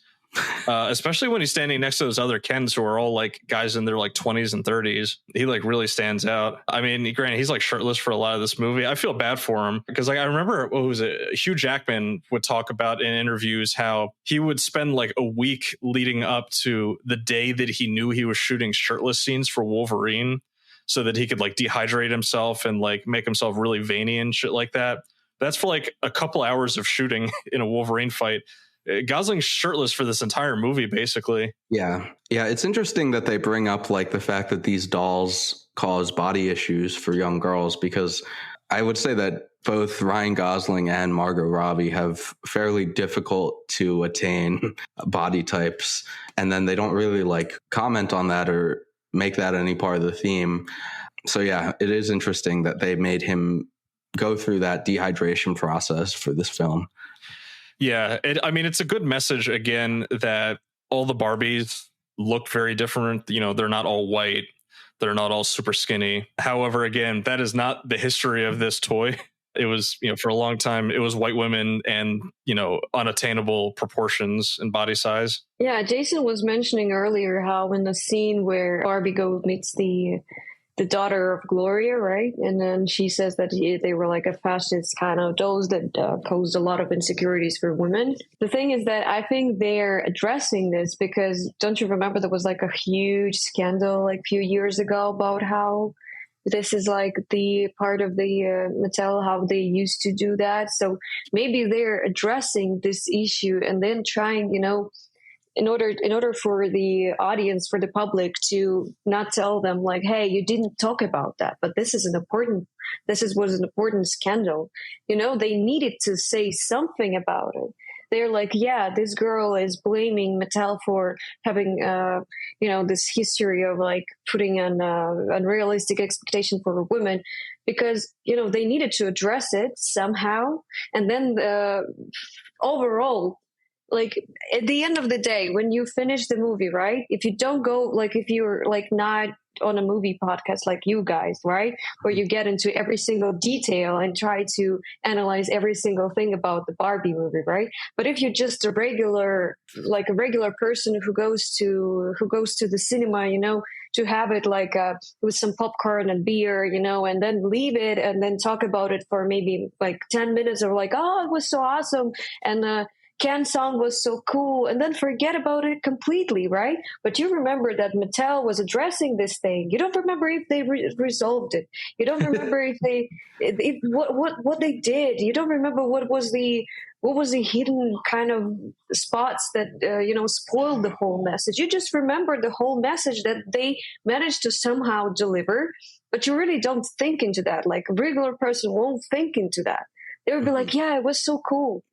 Especially when he's standing next to those other Kens who are all like guys in their like 20s and 30s. He like really stands out. I mean, granted, he's like shirtless for a lot of this movie. I feel bad for him because like I remember Hugh Jackman would talk about in interviews how he would spend like a week leading up to the day that he knew he was shooting shirtless scenes for Wolverine so that he could like dehydrate himself and like make himself really veiny and shit like that. That's for like a couple hours of shooting in a Wolverine fight. Gosling's shirtless for this entire movie, basically. Yeah. It's interesting that they bring up like the fact that these dolls cause body issues for young girls, because I would say that both Ryan Gosling and Margot Robbie have fairly difficult to attain body types. And then they don't really like comment on that or make that any part of the theme. So yeah, it is interesting that they made him go through that dehydration process for this film. Yeah, it's a good message, again, that all the Barbies look very different. They're not all white. They're not all super skinny. However, again, that is not the history of this toy. It was, for a long time, it was white women and, unattainable proportions and body size. Yeah, Jason was mentioning earlier how in the scene where Barbie meets the daughter of Gloria, right? And then she says that they were like a fascist kind of dolls that caused a lot of insecurities for women. The thing is that I think they're addressing this because don't you remember there was like a huge scandal like a few years ago about how this is like the part of the Mattel, how they used to do that. So maybe they're addressing this issue and then trying, in order for the audience, for the public to not tell them like, hey, you didn't talk about that, but this was an important scandal. They needed to say something about it. they're like, yeah, this girl is blaming Mattel for having, this history of like putting an unrealistic expectation for women, because they needed to address it somehow. And then overall, like at the end of the day, when you finish the movie, right? If you don't go, like if you're like not on a movie podcast like you guys, right, where you get into every single detail and try to analyze every single thing about the Barbie movie, right? But if you're just a regular person who goes to the cinema, to have it like with some popcorn and beer, and then leave it and then talk about it for maybe like 10 minutes, or like, oh, it was so awesome, and Ken's song was so cool, and then forget about it completely, right? But you remember that Mattel was addressing this thing. You don't remember if they resolved it. You don't remember what they did. You don't remember what was the hidden kind of spots that spoiled the whole message. You just remember the whole message that they managed to somehow deliver, but you really don't think into that. Like a regular person won't think into that. They would be like, yeah, it was so cool.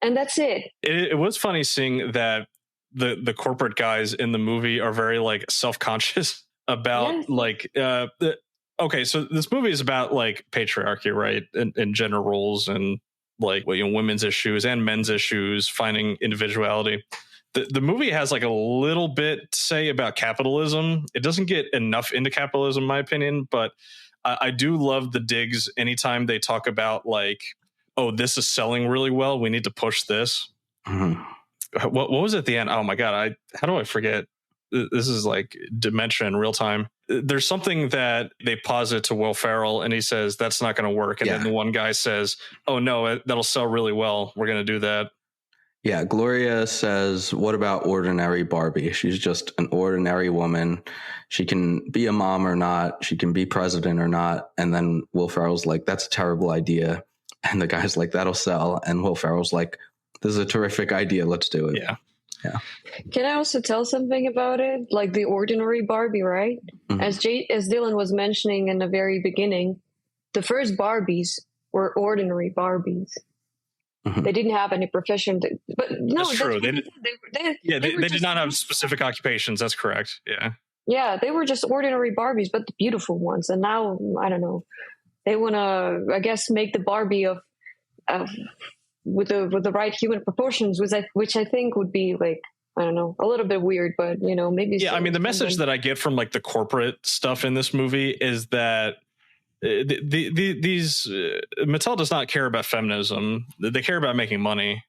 And that's it. It was funny seeing that the corporate guys in the movie are very like self-conscious about okay, so this movie is about like patriarchy, right? And gender roles and like women's issues and men's issues, finding individuality. The movie has like a little bit to say about capitalism. It doesn't get enough into capitalism, in my opinion, but I do love the digs anytime they talk about like, oh, this is selling really well, we need to push this. Mm-hmm. What was at the end? Oh my God, how do I forget? This is like dementia in real time. There's something that they posit to Will Ferrell and he says, that's not going to work. And then the one guy says, oh no, that'll sell really well. We're going to do that. Yeah, Gloria says, what about ordinary Barbie? She's just an ordinary woman. She can be a mom or not. She can be president or not. And then Will Ferrell's like, that's a terrible idea. And the guy's like, that'll sell. And Will Ferrell's like, this is a terrific idea. Let's do it. Yeah. Can I also tell something about it? Like the ordinary Barbie, right? Mm-hmm. As Dylan was mentioning in the very beginning, the first Barbies were ordinary Barbies. Mm-hmm. They didn't have any profession. But no, that's true. They did not have specific occupations. That's correct. Yeah. Yeah, they were just ordinary Barbies, but the beautiful ones. And now, I don't know. They want to, I guess, make the Barbie of with the right human proportions, which I think would be like, I don't know, a little bit weird, but maybe. Yeah, I mean, the message that I get from like the corporate stuff in this movie is that these Mattel does not care about feminism. They care about making money,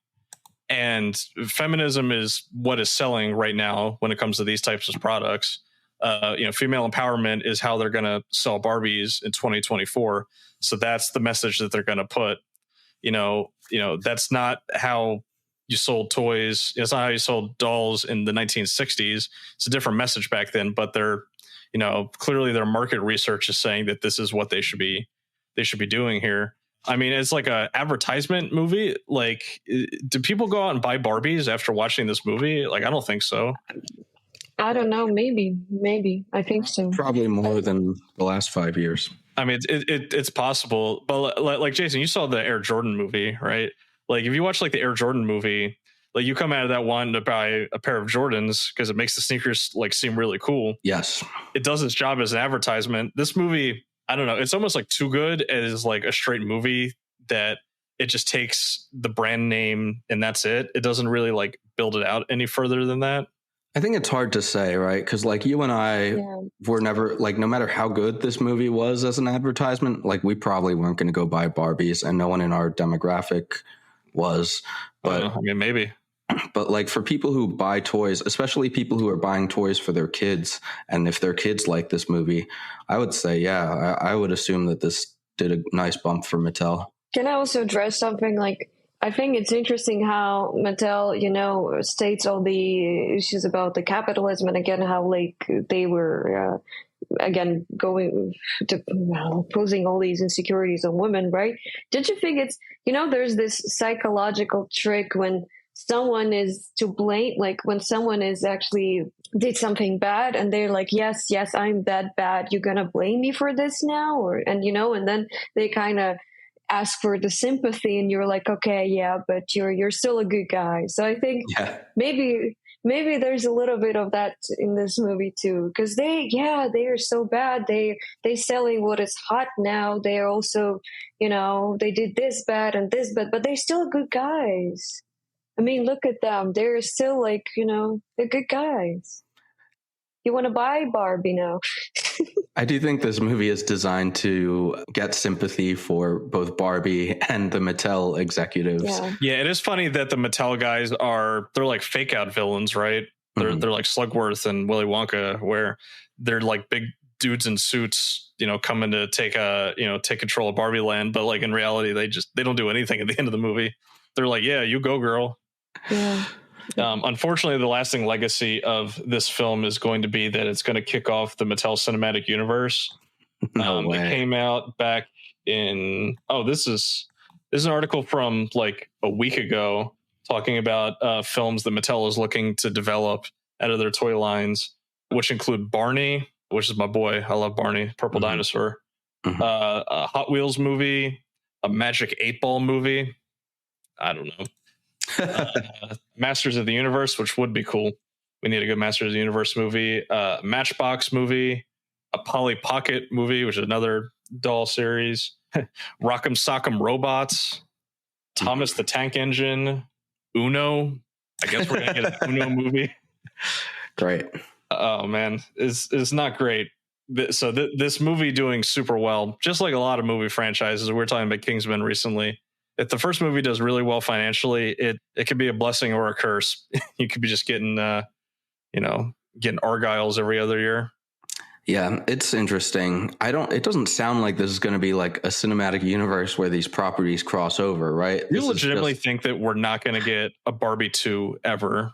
and feminism is what is selling right now when it comes to these types of products. Female empowerment is how they're going to sell Barbies in 2024. So that's the message that they're going to put. That's not how you sold toys. It's not how you sold dolls in the 1960s. It's a different message back then, but they're, clearly their market research is saying that this is what they should be doing here. I mean, it's like a advertisement movie. Like, do people go out and buy Barbies after watching this movie? Like, I don't think so. I don't know. Maybe. I think so. Probably more than the last 5 years. I mean, it's possible. But like Jason, you saw the Air Jordan movie, right? Like if you watch like the Air Jordan movie, like you come out of that one to buy a pair of Jordans because it makes the sneakers like seem really cool. Yes. It does its job as an advertisement. This movie, I don't know. It's almost like too good as like a straight movie that it just takes the brand name and that's it. It doesn't really like build it out any further than that. I think it's hard to say, right? Because like you and I were never like, no matter how good this movie was as an advertisement, like we probably weren't going to go buy Barbies, and no one in our demographic was. But I mean, maybe. But like for people who buy toys, especially people who are buying toys for their kids, and if their kids like this movie, I would say, I would assume that this did a nice bump for Mattel. Can I also address something like? I think it's interesting how Mattel, states all the issues about the capitalism, and again, how like they were, going to posing all these insecurities on women, right? Did you think it's, there's this psychological trick when someone is to blame, like when someone is actually did something bad and they're like, yes, I'm that bad. You're going to blame me for this now? And then they kind of ask for the sympathy, and you're like, okay, yeah, but you're still a good guy. So I think maybe there's a little bit of that in this movie too, because they are so bad. They selling what is hot now. They are also, they did this bad and this bad, but they're still good guys. I mean, look at them. They're still like, they're good guys. You want to buy Barbie now? I do think this movie is designed to get sympathy for both Barbie and the Mattel executives. Yeah, it is funny that the Mattel guys they're like fake out villains, right? They're like Slugworth and Willy Wonka, where they're like big dudes in suits, coming to take control of Barbie Land, but like in reality, they don't do anything at the end of the movie. They're like, yeah, you go, girl. Yeah. Unfortunately, the lasting legacy of this film is going to be that it's going to kick off the Mattel Cinematic Universe. No way. It came out back in this is an article from like a week ago talking about films that Mattel is looking to develop out of their toy lines, which include Barney, which is my boy. I love Barney, Purple Dinosaur. A Hot Wheels movie, a Magic 8-Ball movie. I don't know. Masters of the Universe, which would be cool. We need a good Masters of the Universe movie. Matchbox movie, a Polly Pocket movie, which is another doll series. Rock'em Sock'em Robots, Thomas the Tank Engine, Uno. I guess we're gonna get an Uno movie. Great. Oh man, is not great. So this movie doing super well, just like a lot of movie franchises. We were talking about Kingsman recently. If the first movie does really well financially, it could be a blessing or a curse. You could be just getting getting Argyles every other year. Yeah, it's interesting. It doesn't sound like this is going to be like a cinematic universe where these properties cross over, right? You legitimately think that we're not going to get a Barbie 2 ever?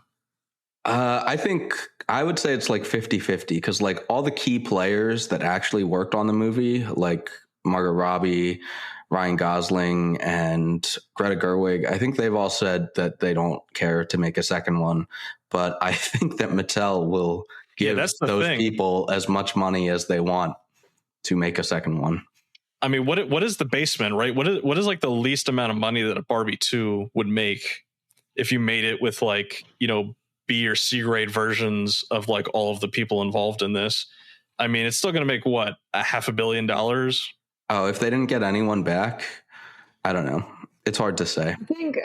I think I would say it's like 50-50 because like all the key players that actually worked on the movie, like Margot Robbie, Ryan Gosling, and Greta Gerwig, I think they've all said that they don't care to make a second one. But I think that Mattel will give those people as much money as they want to make a second one. I mean, what is the basement, right? What is like the least amount of money that a Barbie 2 would make if you made it with like, B or C grade versions of like all of the people involved in this? I mean, it's still going to make what, $500 million? Oh, if they didn't get anyone back, I don't know. It's hard to say.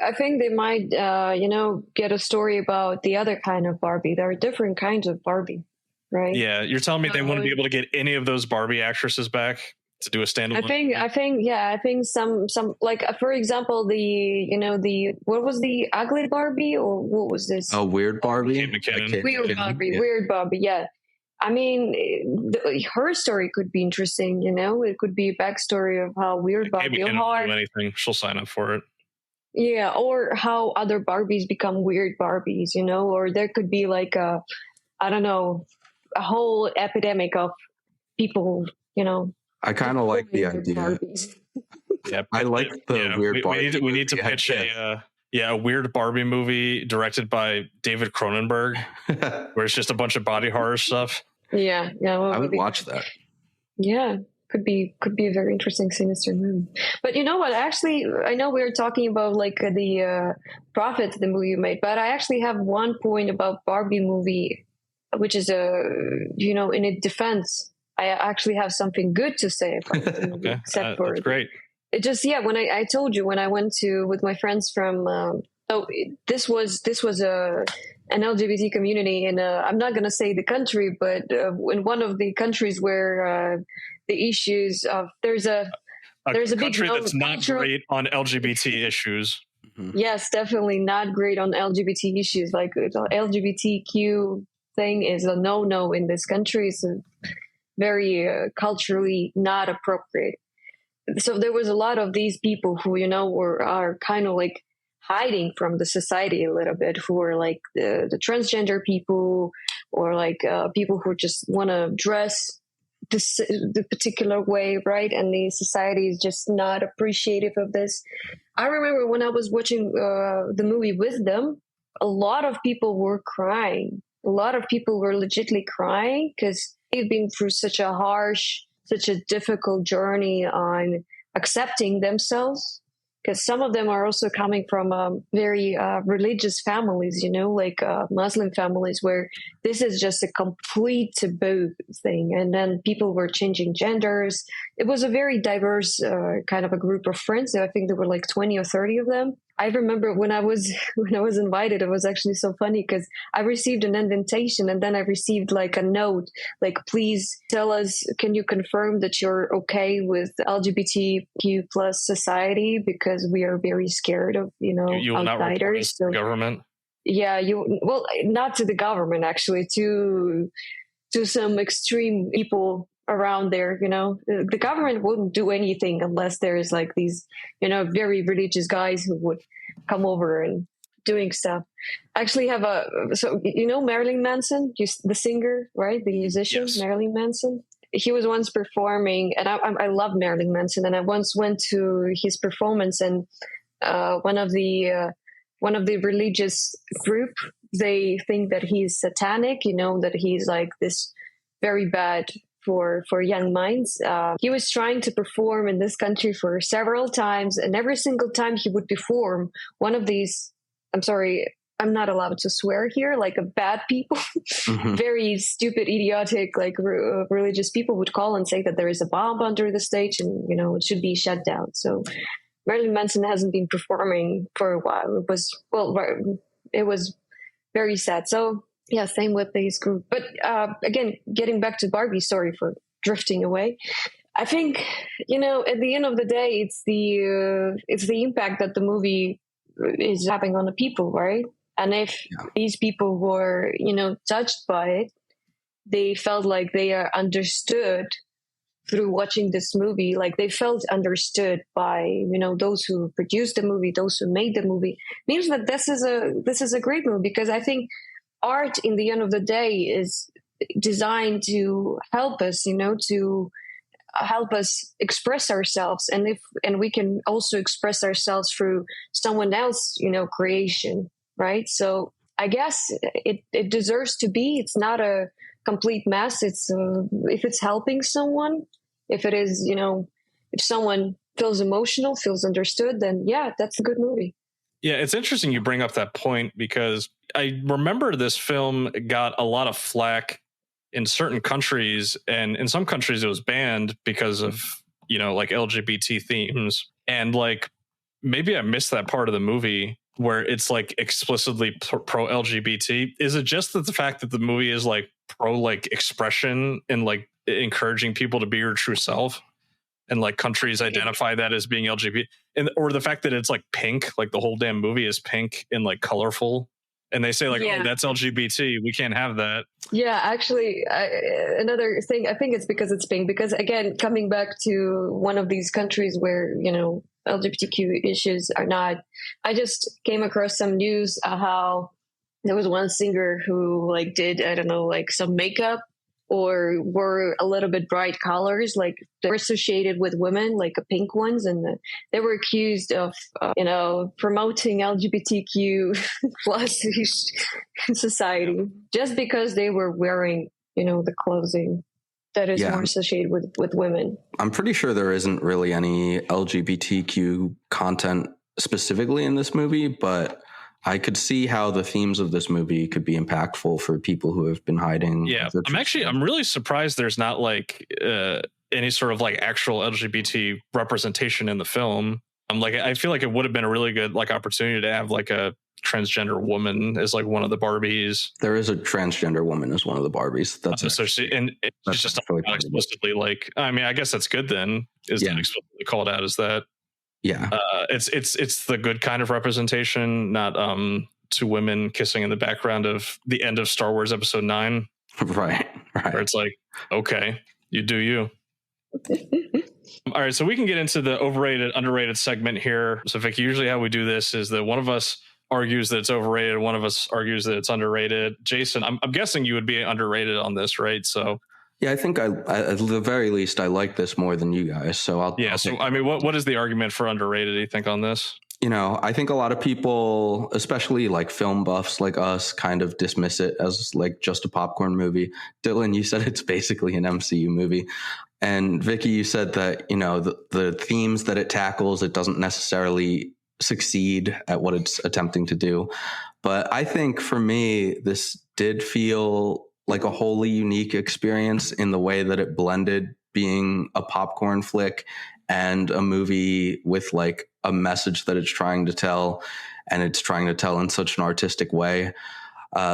I think they might, get a story about the other kind of Barbie. There are different kinds of Barbie, right? Yeah, you're telling me they wouldn't be able to get any of those Barbie actresses back to do a standalone? I think some like for example what was the ugly Barbie or what was this? Oh, Weird Barbie. Weird Barbie. Yeah. I mean, her story could be interesting, It could be a backstory of how weird Barbie do anything. She'll sign up for it. Yeah, or how other Barbies become weird Barbies, Or there could be like a whole epidemic of people, I kind of like the idea. Yeah, I like the weird Barbie. We need to pitch a weird Barbie movie directed by David Cronenberg, where it's just a bunch of body horror stuff. Yeah. I would watch that. Yeah, could be a very interesting, sinister movie. But you know what? Actually, I know we were talking about like the profit the movie made, but I actually have one point about Barbie movie, which is in its defense, I actually have something good to say about the movie. Okay, except for that's great. It just when I told you when I went with my friends from this was an LGBT community in I'm not going to say the country, but in one of the countries where the issues of there's a country big that's not great on LGBT issues. Mm-hmm. Yes, definitely not great on LGBT issues. Like the LGBTQ thing is a no in this country. It's very culturally not appropriate. So there was a lot of these people who are kind of like hiding from the society a little bit, who are like the transgender people, or like people who just want to dress the particular way, right? And the society is just not appreciative of this. I remember when I was watching the movie with them, a lot of people were crying. A lot of people were legitimately crying because they've been through such a difficult journey on accepting themselves, because some of them are also coming from very religious families, like Muslim families, where this is just a complete taboo thing. And then people were changing genders. It was a very diverse kind of a group of friends. I think there were like 20 or 30 of them. I remember when I was invited, it was actually so funny because I received an invitation and then I received like a note, like, please tell us, can you confirm that you're okay with LGBTQ plus society, because we are very scared of, you will not report us to the government. Yeah, well, not to the government, actually, to some extreme people around there. The government wouldn't do anything unless there's like these very religious guys who would come over and doing stuff. I actually have Marilyn Manson, the singer, right, the musician. Yes. Marilyn Manson, he was once performing, and I love Marilyn Manson, and I once went to his performance, and one of the religious group, they think that he's satanic, that he's like this very bad for young minds. He was trying to perform in this country for several times, and every single time he would perform, one of these, I'm sorry, I'm not allowed to swear here, like a bad people, mm-hmm. very stupid, idiotic, like religious people would call and say that there is a bomb under the stage and, it should be shut down. So Marilyn Manson hasn't been performing for a while. It was very sad. So yeah, same with this group. But again, getting back to Barbie, sorry for drifting away. I think, at the end of the day, it's the impact that the movie is having on the people, right? And if these people were, touched by it, they felt like they are understood through watching this movie, like they felt understood by, those who produced the movie, those who made the movie, means that this is a great movie, because I think art, in the end of the day, is designed to help us, to help us express ourselves, and we can also express ourselves through someone else, creation, right? So I guess it deserves to be. It's not a complete mess. It's if it's helping someone, if it is, if someone feels emotional, feels understood, then yeah, that's a good movie. Yeah, it's interesting you bring up that point, because I remember this film got a lot of flack in certain countries, and in some countries it was banned because of, like LGBT themes. And like, maybe I missed that part of the movie where it's like explicitly pro LGBT. Is it just that the fact that the movie is like pro like expression and like encouraging people to be your true self, and like countries identify that as being LGBT, or the fact that it's like pink, like the whole damn movie is pink and like colorful, and they say like, oh, that's LGBT, we can't have that. Yeah, actually, another thing, I think it's because it's pink, because again, coming back to one of these countries where, LGBTQ issues are not, I just came across some news how there was one singer who like did, I don't know, like some makeup, or were a little bit bright colors, like they were associated with women, like pink ones, and they were accused of, promoting LGBTQ plus society, just because they were wearing, the clothing that is more associated with women. I'm pretty sure there isn't really any LGBTQ content specifically in this movie, but I could see how the themes of this movie could be impactful for people who have been hiding. Yeah, I'm really surprised there's not like any sort of like actual LGBT representation in the film. I feel like it would have been a really good like opportunity to have like a transgender woman as like one of the Barbies. There is a transgender woman as one of the Barbies. That's and it's just not explicitly like. I mean, I guess that's good then. Is that explicitly called out as that? Yeah, it's the good kind of representation, not two women kissing in the background of the end of Star Wars Episode 9. Right. Where it's like, okay, you do you. All right, so we can get into the overrated, underrated segment here. So, Vicky, usually how we do this is that one of us argues that it's overrated, one of us argues that it's underrated. Jason, I'm guessing you would be underrated on this, right? So. Yeah, I think at the very least, I like this more than you guys. So I'll. I mean, what is the argument for underrated, do you think, on this? I think a lot of people, especially like film buffs like us, kind of dismiss it as like just a popcorn movie. Dylan, you said it's basically an MCU movie. And Vicky, you said that, the themes that it tackles, it doesn't necessarily succeed at what it's attempting to do. But I think for me, this did feel like a wholly unique experience in the way that it blended being a popcorn flick and a movie with like a message that it's trying to tell, and it's trying to tell in such an artistic way.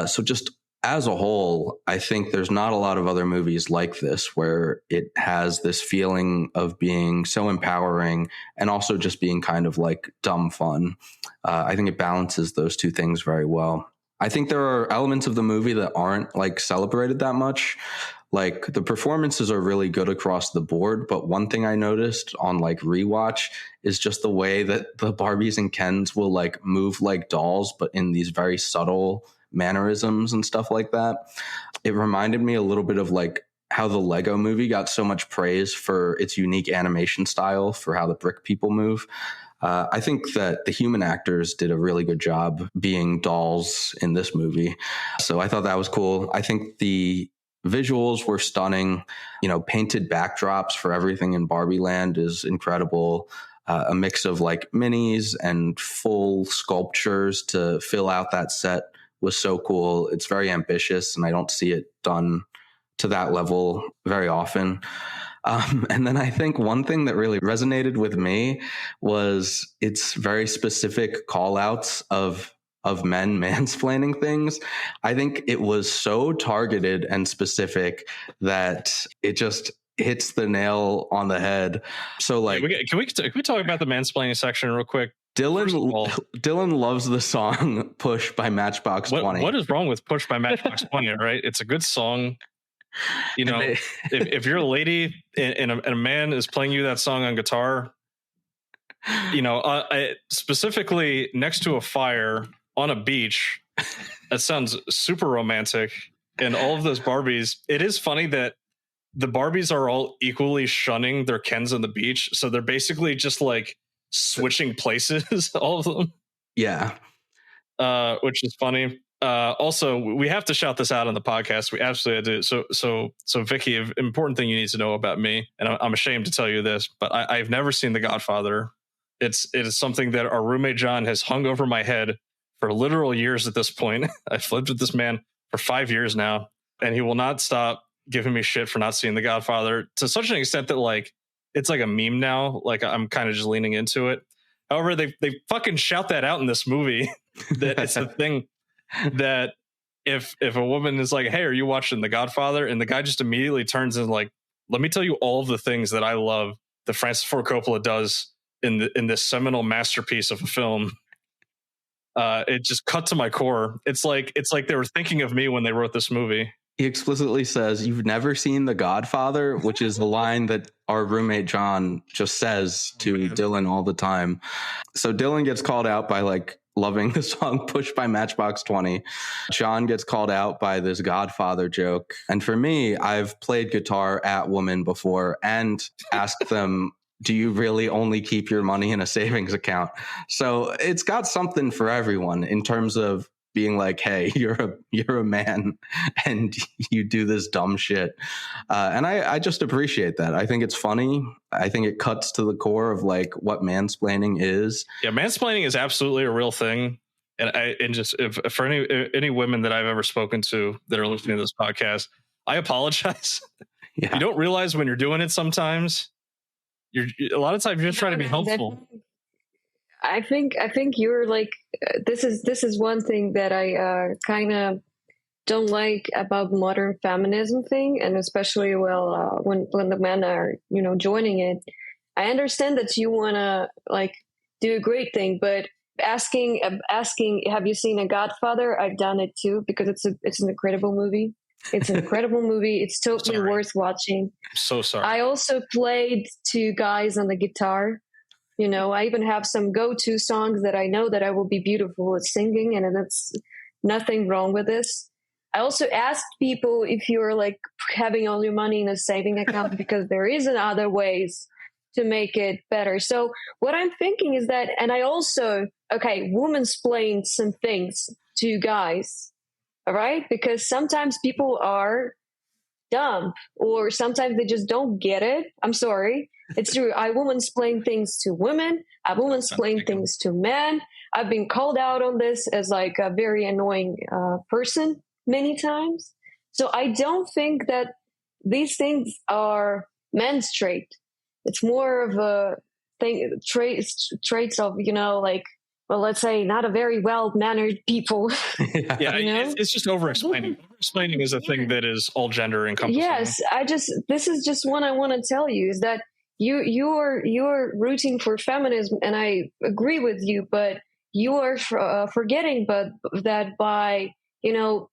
So just as a whole, I think there's not a lot of other movies like this where it has this feeling of being so empowering and also just being kind of like dumb fun. I think it balances those two things very well. I think there are elements of the movie that aren't like celebrated that much. Like the performances are really good across the board, but one thing I noticed on like rewatch is just the way that the Barbies and Kens will like move like dolls, but in these very subtle mannerisms and stuff like that. It reminded me a little bit of like how the Lego movie got so much praise for its unique animation style for how the brick people move. I think that the human actors did a really good job being dolls in this movie. So I thought that was cool. I think the visuals were stunning. Painted backdrops for everything in Barbie Land is incredible. A mix of like minis and full sculptures to fill out that set was so cool. It's very ambitious, and I don't see it done to that level very often. And then I think one thing that really resonated with me was its very specific call outs of men mansplaining things. I think it was so targeted and specific that it just hits the nail on the head. So like, can we talk about the mansplaining section real quick? Dylan loves the song Push by Matchbox 20. What is wrong with Push by Matchbox 20, right? It's a good song. If you're a lady and a man is playing you that song on guitar, specifically next to a fire on a beach, that sounds super romantic. And all of those Barbies, it is funny that the Barbies are all equally shunning their Kens on the beach. So they're basically just like switching places, all of them. Yeah. Which is funny. Also, we have to shout this out on the podcast. We absolutely do. So Vicky, an important thing you need to know about me, and I'm ashamed to tell you this, but I've never seen The Godfather. It is something that our roommate John has hung over my head for literal years at this point. I've lived with this man for 5 years now, and he will not stop giving me shit for not seeing The Godfather, to such an extent that like it's like a meme now. Like I'm kind of just leaning into it. However, they fucking shout that out in this movie that it's the thing that if a woman is like, hey, are you watching The Godfather? And the guy just immediately turns and like, let me tell you all of the things that I love that Francis Ford Coppola does in this seminal masterpiece of a film. It just cut to my core. It's like they were thinking of me when they wrote this movie. He explicitly says, "You've never seen The Godfather," which is a line that our roommate John just says to Dylan all the time. So Dylan gets called out by like loving the song Push by Matchbox 20. John gets called out by this Godfather joke. And for me, I've played guitar at women before and asked them, do you really only keep your money in a savings account? So it's got something for everyone in terms of being like, hey, you're a man and you do this dumb shit. And I just appreciate that. I think it's funny. I think it cuts to the core of like what mansplaining is. Yeah, mansplaining is absolutely a real thing. And just for any women that I've ever spoken to that are listening to this podcast, I apologize. Yeah. You don't realize when you're doing it sometimes. A lot of times you're just trying to be helpful. I think you're like, this is one thing that I kind of don't like about modern feminism thing, and especially when the men are joining it. I understand that you want to like do a great thing, but asking have you seen a Godfather? I've done it too, because it's an incredible movie. It's an incredible movie. It's totally worth watching. I'm so sorry. I also played two guys on the guitar. I even have some go-to songs that I know that I will be beautiful at singing, and that's nothing wrong with this. I also asked people if you're like having all your money in a saving account because there isn't other ways to make it better. So what I'm thinking is that, and I also, okay, womansplain some things to guys, all right? Because sometimes people are dumb or sometimes they just don't get it. I'm sorry. It's true. I womansplain things to women. I womansplain things to men. I've been called out on this as like a very annoying person many times. So I don't think that these things are men's trait. It's more of a thing, traits of, like, well, let's say not a very well-mannered people. Yeah, it's just over-explaining. Over-explaining is a thing that is all gender encompassing. Yes, this is just what I want to tell you is that you're rooting for feminism, and I agree with you, but you are forgetting that by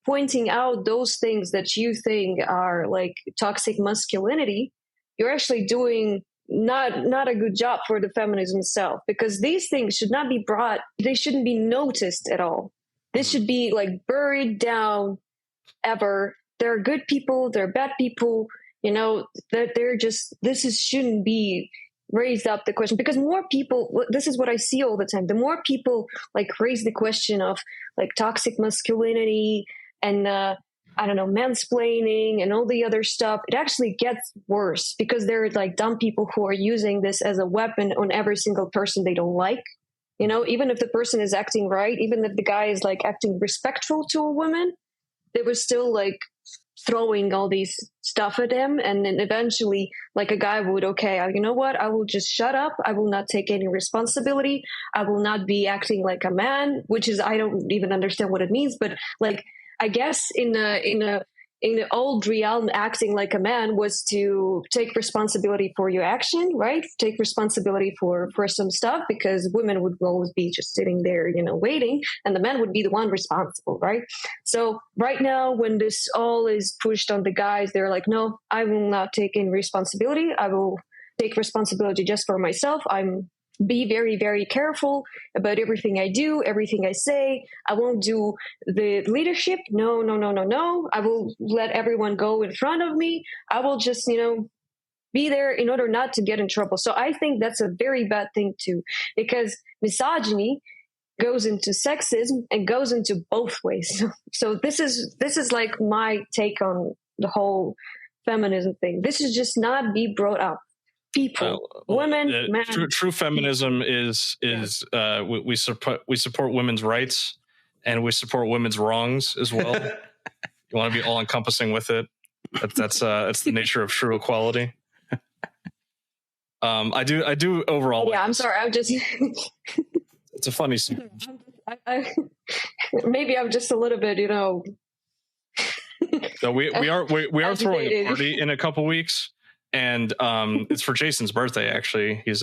pointing out those things that you think are like toxic masculinity, you're actually doing not a good job for the feminism itself, because these things should not be they shouldn't be noticed at all. This should be like buried down ever. There are good people, there are bad people, that shouldn't be raised up the question, because more people, this is what I see all the time, the more people like raise the question of like toxic masculinity and I don't know, mansplaining and all the other stuff, it actually gets worse, because there are like dumb people who are using this as a weapon on every single person they don't like. Even if the person is acting right, even if the guy is like acting respectful to a woman, they were still like throwing all these stuff at him. And then eventually like a guy would, okay, you know what? I will just shut up. I will not take any responsibility. I will not be acting like a man, which is, I don't even understand what it means, but like, I guess in the old realm, acting like a man was to take responsibility for your action, right? Take responsibility for some stuff, because women would always be just sitting there, waiting, and the man would be the one responsible, right? So right now, when this all is pushed on the guys, they're like, no, I will not take any responsibility. I will take responsibility just for myself. I'm be very, very careful about everything I do, everything I say. I won't do the leadership. No. I will let everyone go in front of me. I will just, be there in order not to get in trouble. So I think that's a very bad thing too, because misogyny goes into sexism and goes into both ways. So this is like my take on the whole feminism thing. This is just not be brought up. People, women, men. True feminism is we support women's rights, and we support women's wrongs as well. You want to be all encompassing with it. That's the nature of true equality. I do overall. Yeah, I'm sorry. I'm just. It's a funny scene. Maybe I'm just a little bit, So we are throwing a party in a couple weeks. And it's for Jason's birthday. Actually, he's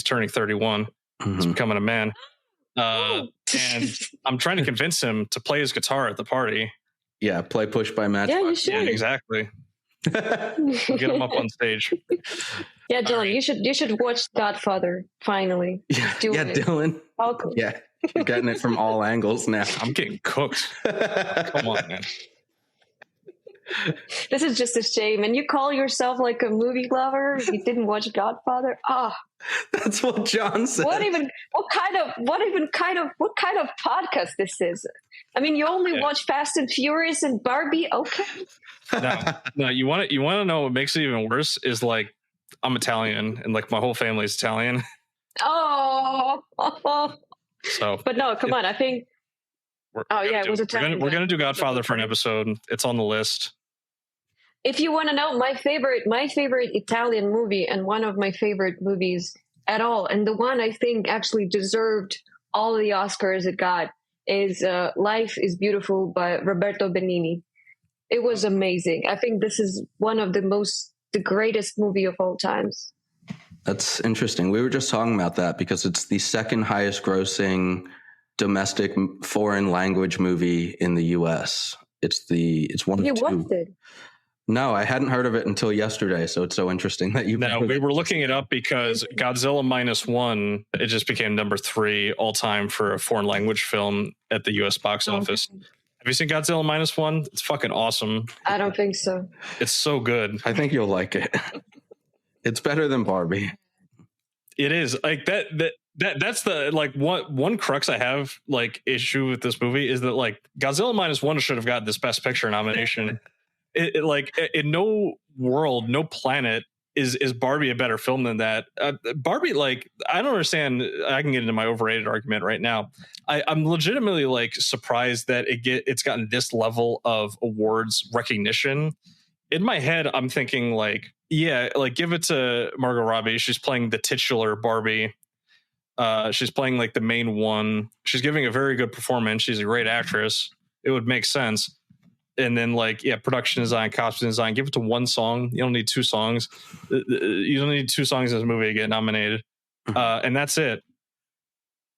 turning 31. Mm-hmm. He's becoming a man. And I'm trying to convince him to play his guitar at the party. Yeah, play Push by Matchbox. Yeah, you should. Yeah, exactly. Get him up on stage. Yeah, Dylan, right. You should watch Godfather finally. Yeah, Dylan. Welcome. Yeah, you're getting it from all angles now. I'm getting cooked. Come on, man. This is just a shame. And you call yourself like a movie lover? You didn't watch Godfather? That's what John said. What kind of podcast this is? I mean, you only watch Fast and Furious and Barbie? Okay. No, you want to know what makes it even worse is like I'm Italian and like my whole family's Italian. Oh. So, but no, come on. I think it was Italian. We're gonna do Godfather for an episode. It's on the list. If you want to know my favorite Italian movie, and one of my favorite movies at all, and the one I think actually deserved all the Oscars it got, is Life is Beautiful by Roberto Benigni. It was amazing. I think this is one of the greatest movie of all times. That's interesting. We were just talking about that because it's the second highest grossing domestic foreign language movie in the US. It's one of two. You watched it? No, I hadn't heard of it until yesterday, so it's so interesting that you. No, we were looking it up because Godzilla -1, it just became number 3 all time for a foreign language film at the US box office. Have you seen Godzilla -1? It's fucking awesome. I don't think so. It's so good. I think you'll like it. It's better than Barbie. It is like that's the like one crux I have like issue with this movie is that like Godzilla Minus One should have got this Best Picture nomination. Like in no world, no planet is Barbie a better film than that. Barbie, like I don't understand. I can get into my overrated argument right now. I'm legitimately like surprised that it's gotten this level of awards recognition. In my head, I'm thinking like, yeah, like give it to Margot Robbie. She's playing the titular Barbie. She's playing like the main one. She's giving a very good performance. She's a great actress. It would make sense. And then like, yeah, production design, costume design, give it to one song. You don't need two songs. You don't need two songs in this movie to get nominated. And that's it.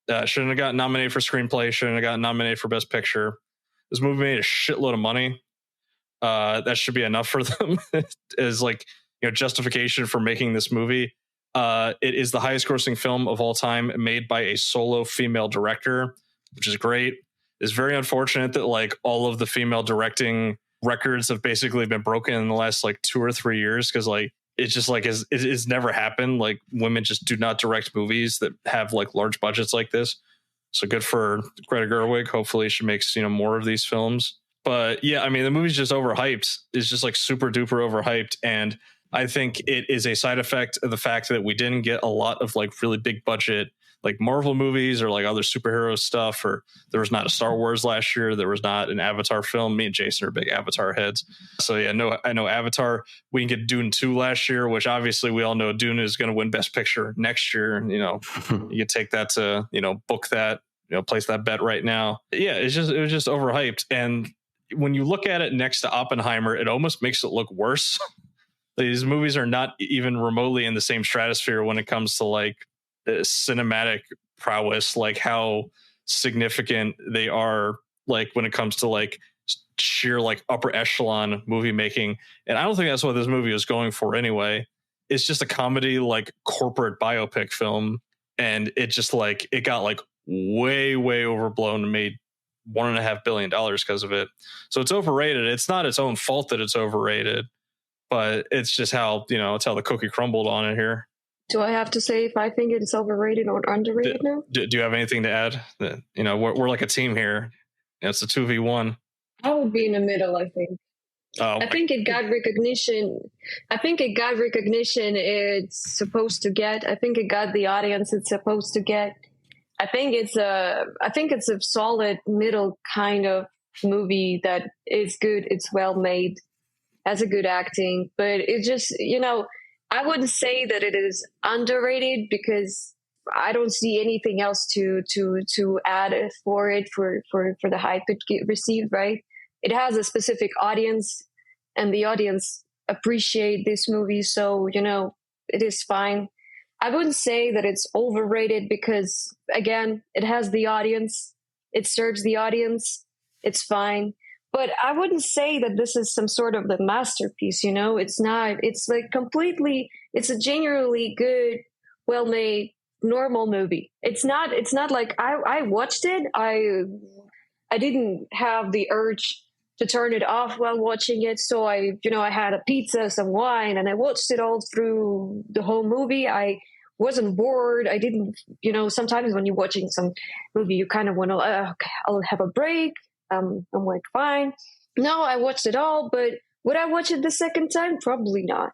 Shouldn't have gotten nominated for screenplay. Shouldn't have gotten nominated for Best Picture. This movie made a shitload of money. That should be enough for them as like, you know, justification for making this movie. It is the highest grossing film of all time made by a solo female director, which is great. It's very unfortunate that like all of the female directing records have basically been broken in the last like 2 or 3 years because like it's just like it's never happened. Like women just do not direct movies that have like large budgets like this. So good for Greta Gerwig. Hopefully she makes, you know, more of these films. But yeah, I mean the movie's just overhyped. It's just like super duper overhyped, and I think it is a side effect of the fact that we didn't get a lot of like really big budget like Marvel movies or like other superhero stuff, or there was not a Star Wars last year. There was not an Avatar film. Me and Jason are big Avatar heads. So yeah, no, I know Avatar. We can get Dune 2 last year, which obviously we all know Dune is going to win Best Picture next year. You know, you take that to, you know, book that, you know, place that bet right now. Yeah, it was just overhyped. And when you look at it next to Oppenheimer, it almost makes it look worse. These movies are not even remotely in the same stratosphere when it comes to like cinematic prowess, like how significant they are, like when it comes to like sheer like upper echelon movie making. And I don't think that's what this movie was going for anyway. It's just a comedy, like corporate biopic film. And it just like, it got like way overblown and made $1.5 billion because of it. So it's overrated. It's not its own fault that it's overrated, but it's just how, you know, it's how the cookie crumbled on it here. Do I have to say if I think it's overrated or underrated now? Do you have anything to add? You know, we're like a team here. It's a 2v1. I would be in the middle, I think. Oh, I think it got recognition. It's supposed to get. I think it got the audience it's supposed to get. I think it's a solid middle kind of movie that is good. It's well made, has a good acting, but it just, you know, I wouldn't say that it is underrated because I don't see anything else to add for it for the hype it received. Right, it has a specific audience, and the audience appreciate this movie, so you know it is fine. I wouldn't say that it's overrated because again, it has the audience, it serves the audience, it's fine. But I wouldn't say that this is some sort of the masterpiece, you know? It's not. It's like completely, it's a genuinely good, well-made, normal movie. It's not like I watched it. I didn't have the urge to turn it off while watching it. So I had a pizza, some wine, and I watched it all through the whole movie. I wasn't bored. I didn't, sometimes when you're watching some movie, you kind of want to, okay, I'll have a break. I'm like, fine. No, I watched it all, but would I watch it the second time? Probably not.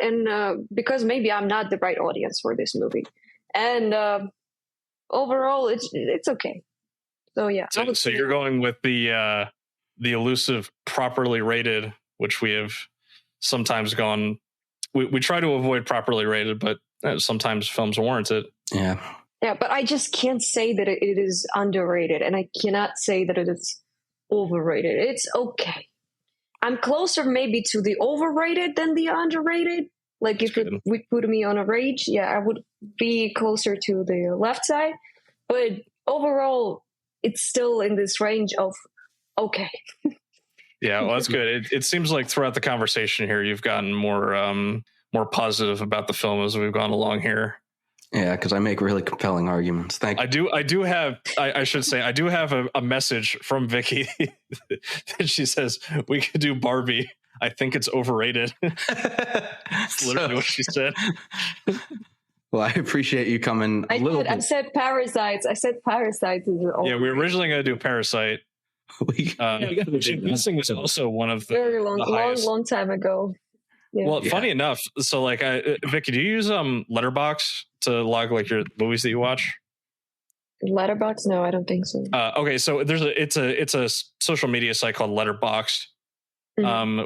And because maybe I'm not the right audience for this movie. And overall, it's okay. So yeah. So you're going with the elusive properly rated, which we have sometimes gone. We try to avoid properly rated, but sometimes films warrant it. Yeah. Yeah, but I just can't say that it is underrated, and I cannot say that it is overrated. It's okay. I'm closer maybe to the overrated than the underrated. Like if it would put me on a range, yeah, I would be closer to the left side. But overall, it's still in this range of okay. Yeah, well, that's good. It seems like throughout the conversation here, you've gotten more positive about the film as we've gone along here. Yeah, because I make really compelling arguments. Thank you. I do have a message from Vicky that she says we could do Barbie I think it's overrated. That's literally what she said. Well, I appreciate you coming I said Parasites. I said Parasites is Yeah, we were originally going to do Parasite. Gosling was also one of the very long time ago. Yeah. Well, funny enough, so like, Vicky, do you use Letterboxd to log like your movies that you watch? Letterboxd? No, I don't think so. Okay, so it's a social media site called Letterboxd,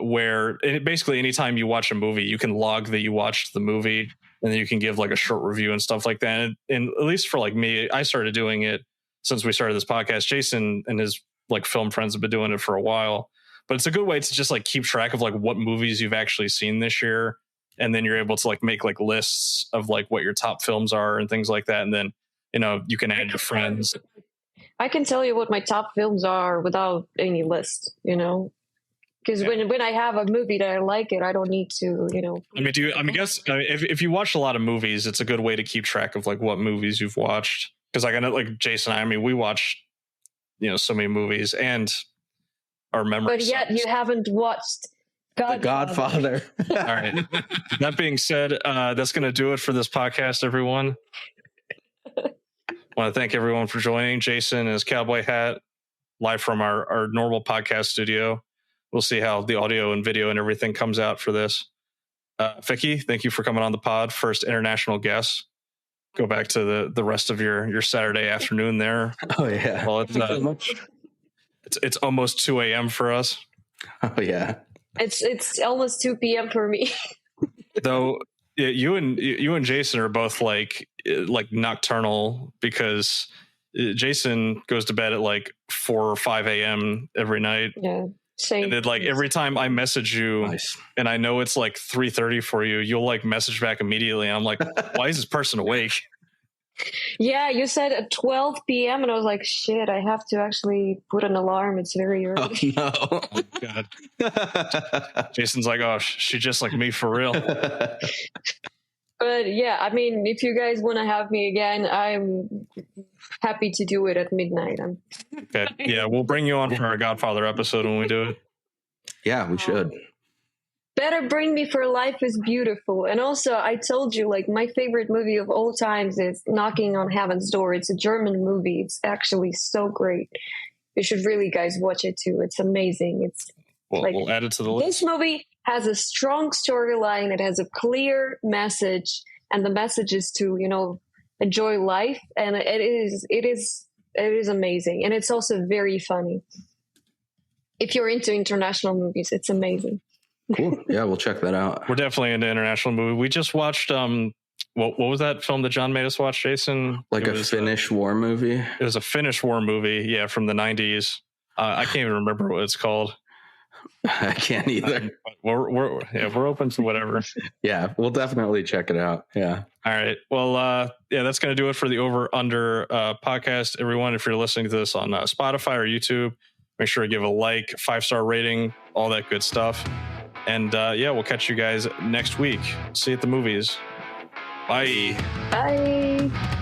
where basically anytime you watch a movie, you can log that you watched the movie, and then you can give like a short review and stuff like that. And at least for like me, I started doing it since we started this podcast. Jason and his like film friends have been doing it for a while, but it's a good way to just like keep track of like what movies you've actually seen this year, and then you're able to like make like lists of like what your top films are and things like that, and then you can add your friends. I can tell you what my top films are without any list, because when I have a movie that I like it, I don't need to, I mean, if you watch a lot of movies, it's a good way to keep track of like what movies you've watched. Because like I know, like Jason, I mean, we watched, so many movies, and our memory. But yet you haven't watched The Godfather. All right. That being said, that's going to do it for this podcast, everyone. I want to thank everyone for joining. Jason in his cowboy hat, live from our normal podcast studio. We'll see how the audio and video and everything comes out for this. Vicky, thank you for coming on the pod. First international guest. Go back to the rest of your Saturday afternoon there. Oh yeah. Well, it's almost 2 a.m. for us. Oh yeah. It's almost 2 p.m. for me. Though you and Jason are both like nocturnal, because Jason goes to bed at like 4 or 5 a.m. every night. Yeah. Same. And then like every time I message you and I know it's like 3:30 for you, you'll like message back immediately. And I'm like, why is this person awake? Yeah, you said at 12 p.m. and I was like, shit, I have to actually put an alarm. It's very early. Oh, no. Oh, God. Jason's like, oh, she's just like me for real. But yeah, I mean, if you guys want to have me again, I'm happy to do it at midnight. Okay. Yeah, we'll bring you on for our Godfather episode when we do it. Yeah, we should. Better Bring Me for Life is beautiful. And also, I told you, like, my favorite movie of all times is Knocking on Heaven's Door. It's a German movie. It's actually so great. You should really, guys, watch it too. It's amazing. We'll add it to the list. This movie has a strong storyline. It has a clear message, and the message is to, enjoy life. And it is amazing. And it's also very funny. If you're into international movies, it's amazing. Cool. Yeah, we'll check that out. We're definitely into international movie. We just watched what was that film that John made us watch, Jason? Like a Finnish war movie? It was a Finnish war movie, yeah, from the 90s. I can't even remember what it's called. I can't either. We're open to whatever. Yeah, we'll definitely check it out. Yeah. All right. Well, that's going to do it for the Over Under podcast. Everyone, if you're listening to this on Spotify or YouTube, make sure to give a like, 5-star rating, all that good stuff. And we'll catch you guys next week. See you at the movies. Bye. Bye.